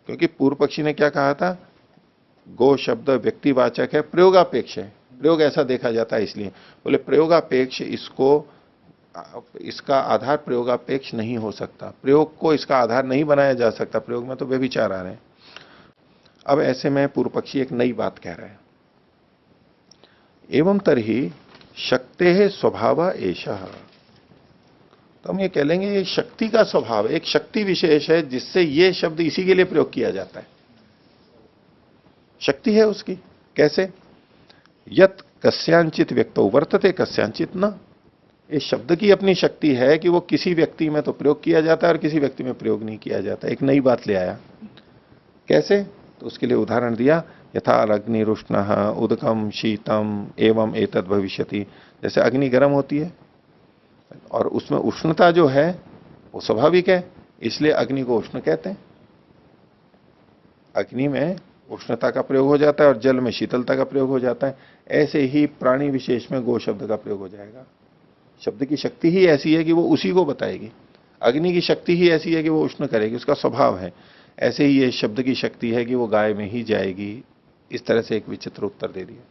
क्योंकि पूर्व पक्षी ने क्या कहा था? गो शब्द व्यक्तिवाचक है, प्रयोगापेक्ष है, प्रयोग ऐसा देखा जाता है। इसलिए बोले प्रयोगापेक्ष, इसका आधार प्रयोगापेक्ष नहीं हो सकता, प्रयोग को इसका आधार नहीं बनाया जा सकता, प्रयोग में तो व्यभिचार आ रहे हैं। अब ऐसे में पूर्व पक्षी एक नई बात कह रहा है, एवं तरही शक्ते स्वभाव एषः। तो हम ये कह लेंगे ये शक्ति का स्वभाव, एक शक्ति विशेष है जिससे ये शब्द इसी के लिए प्रयोग किया जाता है। शक्ति है उसकी। कैसे? यत कस्यांचित व्यक्तो वर्तते कस्यांचित न। इस शब्द की अपनी शक्ति है कि वो किसी व्यक्ति में तो प्रयोग किया जाता है और किसी व्यक्ति में प्रयोग नहीं किया जाता। एक नई बात ले आया। कैसे? तो उसके लिए उदाहरण दिया, यथा अग्निरुष्णः उदकम शीतम एवं एतद् भविष्यति। जैसे अग्नि गर्म होती है और उसमें उष्णता जो है वो स्वाभाविक है, इसलिए अग्नि को उष्ण कहते हैं। अग्नि में उष्णता का प्रयोग हो जाता है और जल में शीतलता का प्रयोग हो जाता है। ऐसे ही प्राणी विशेष में गो शब्द का प्रयोग हो जाएगा। शब्द की शक्ति ही ऐसी है कि वो उसी को बताएगी। अग्नि की शक्ति ही ऐसी है कि वो उष्ण करेगी, उसका स्वभाव है। ऐसे ही ये शब्द की शक्ति है कि वो गाय में ही जाएगी। इस तरह से एक विचित्र उत्तर दे दिया।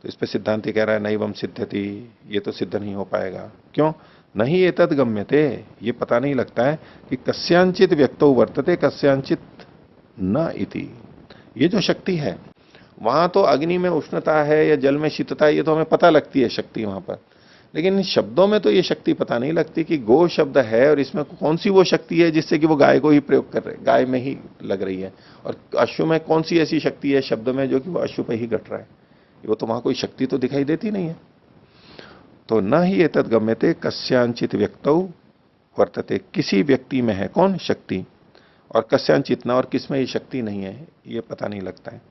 तो इस पे सिद्धांति कह रहा है नैवम सिद्ध्यति, ये तो सिद्ध नहीं हो पाएगा। क्यों? नहीं एतद् गम्यते, ये पता नहीं लगता है कि कस्यांचित व्यक्तो वर्तते कस्यांचित न इति। ये जो शक्ति है वहां तो अग्नि में उष्णता है या जल में शीतलता है, ये तो हमें पता लगती है शक्ति वहां पर, लेकिन शब्दों में तो ये शक्ति पता नहीं लगती कि गो शब्द है और इसमें कौन सी वो शक्ति है जिससे कि वो गाय को ही प्रयोग कर रहे, गाय में ही लग रही है। और अश्व में कौन सी ऐसी शक्ति है शब्द में जो कि वो अश्व पे ही घट रहा है, वो तो वहां कोई शक्ति तो दिखाई देती नहीं है। तो न ही एतद् गम्यते कस्यांचित व्यक्तौ वर्तते, किसी व्यक्ति में है कौन? शक्ति, और कस्यांचित न, और किसमें ये शक्ति नहीं है ये पता नहीं लगता है।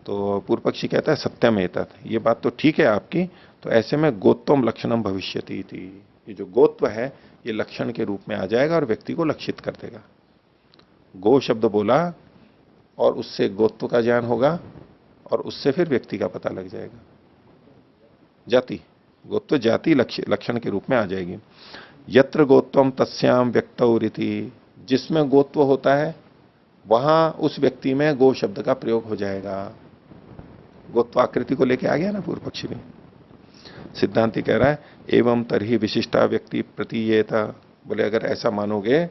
तो पूर्व पक्षी कहता है सत्यम एतत्, ये बात तो ठीक है आपकी, तो ऐसे में गोत्वम लक्षणम भविष्यति थी, ये जो गोत्व है ये लक्षण के रूप में आ जाएगा और व्यक्ति को लक्षित कर देगा। गो शब्द बोला और उससे गोत्व का ज्ञान होगा और उससे फिर व्यक्ति का पता लग जाएगा। जाति, गोत्व जाति लक्षण के रूप में आ जाएगी। यत्र गोत्वम तस्याम व्यक्तौ रीति, जिसमें गोत्व होता है वहां उस व्यक्ति में गो शब्द का प्रयोग हो जाएगा। गोत्वाकृति को लेके आ गया ना पूर्व पक्षी में। सिद्धांति कह रहा है एवं तरही विशिष्टा व्यक्ति प्रतीयेता, बोले अगर ऐसा मानोगे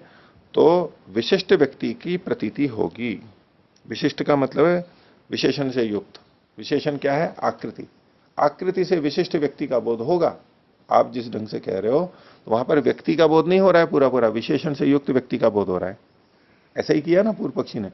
तो विशिष्ट व्यक्ति की प्रतीति होगी। विशिष्ट का मतलब है विशेषण से युक्त। विशेषण क्या है? आकृति। आकृति से विशिष्ट व्यक्ति का बोध होगा। आप जिस ढंग से कह रहे हो तो वहां पर व्यक्ति का बोध नहीं हो रहा है पूरा पूरा, विशेषण से युक्त व्यक्ति का बोध हो रहा है। ऐसा ही किया ना पूर्व पक्षी ने।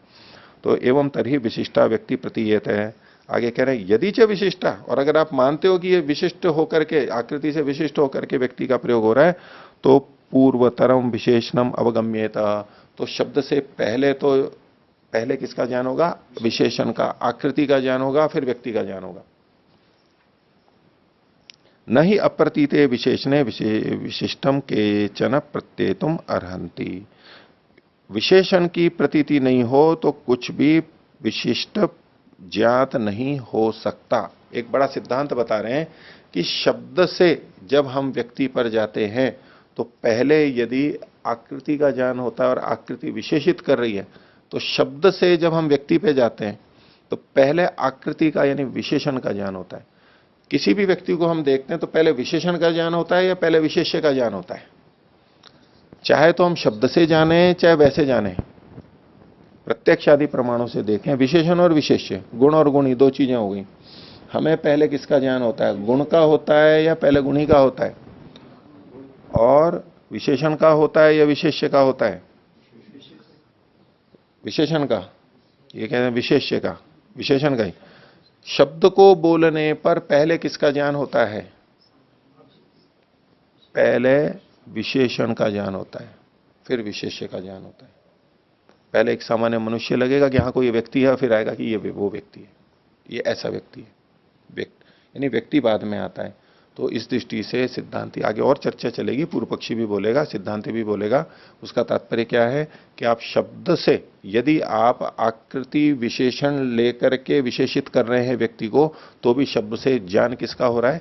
तो एवं तरही विशिष्टा व्यक्ति प्रतीयत है। आगे कह रहे हैं यदि च विशिष्टा, और अगर आप मानते हो कि ये विशिष्ट होकर के, आकृति से विशिष्ट होकर के व्यक्ति का प्रयोग हो रहा है, तो पूर्वतरम विशेषणम अवगम्यता, तो शब्द से पहले किसका ज्ञान होगा? विशेषण का, आकृति का ज्ञान होगा, फिर व्यक्ति का ज्ञान होगा। न ही अप्रतीते विशेषणे विशिष्टम केचन प्रत्येतुम अर्हन्ति। विशेषण की प्रतीति नहीं हो तो कुछ भी विशिष्ट ज्ञात नहीं हो सकता। एक बड़ा सिद्धांत बता रहे हैं कि शब्द से जब हम व्यक्ति पर जाते हैं तो पहले यदि आकृति का ज्ञान होता है और आकृति विशेषित कर रही है, तो शब्द से जब हम व्यक्ति पे जाते हैं तो पहले आकृति का यानी विशेषण का ज्ञान होता है। किसी भी व्यक्ति को हम देखते हैं तो पहले विशेषण का ज्ञान होता है या पहले विशेष्य का ज्ञान होता है? चाहे तो हम शब्द से जाने चाहे वैसे जाने, प्रत्यक्ष आदि प्रमाणों से देखें, विशेषण और विशेष्य, गुण और गुणी दो चीजें हो गई। हमें पहले किसका ज्ञान होता है? गुण का होता है या पहले गुणी का होता है? और विशेषण का होता है या विशेष्य का होता है? विशेषण का। ये कहते हैं विशेष्य का, विशेषण का ही। शब्द को बोलने पर पहले किसका ज्ञान होता है? पहले विशेषण का ज्ञान होता है, फिर विशेष्य का ज्ञान होता है। पहले एक सामान्य मनुष्य लगेगा कि हाँ कोई व्यक्ति है, फिर आएगा कि ये वो व्यक्ति है, ये ऐसा व्यक्ति है। यानी व्यक्ति बाद में आता है। तो इस दृष्टि से सिद्धांति, आगे और चर्चा चलेगी, पूर्व पक्षी भी बोलेगा, सिद्धांति भी बोलेगा। उसका तात्पर्य क्या है कि आप शब्द से यदि आप आकृति विशेषण लेकर के विशेषित कर रहे हैं व्यक्ति को, तो भी शब्द से ज्ञान किसका हो रहा है?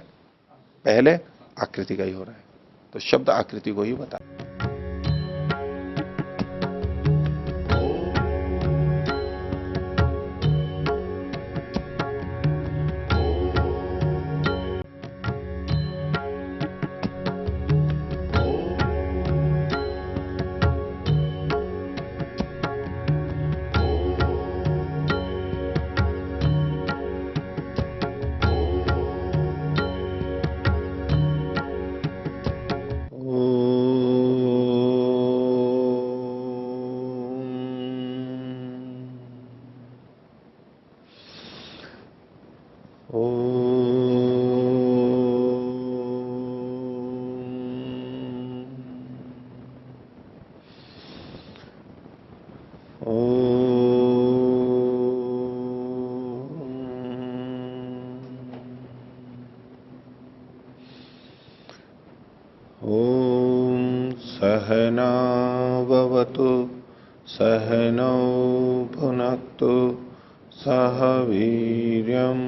पहले आकृति का ही हो रहा है। तो शब्द आकृति को ही बता। सहनाववतु सहनौ भुनक्तु सह वीर्यं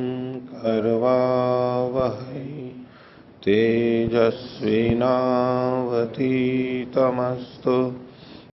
करवावहै तेजस्विनावधीतमस्तु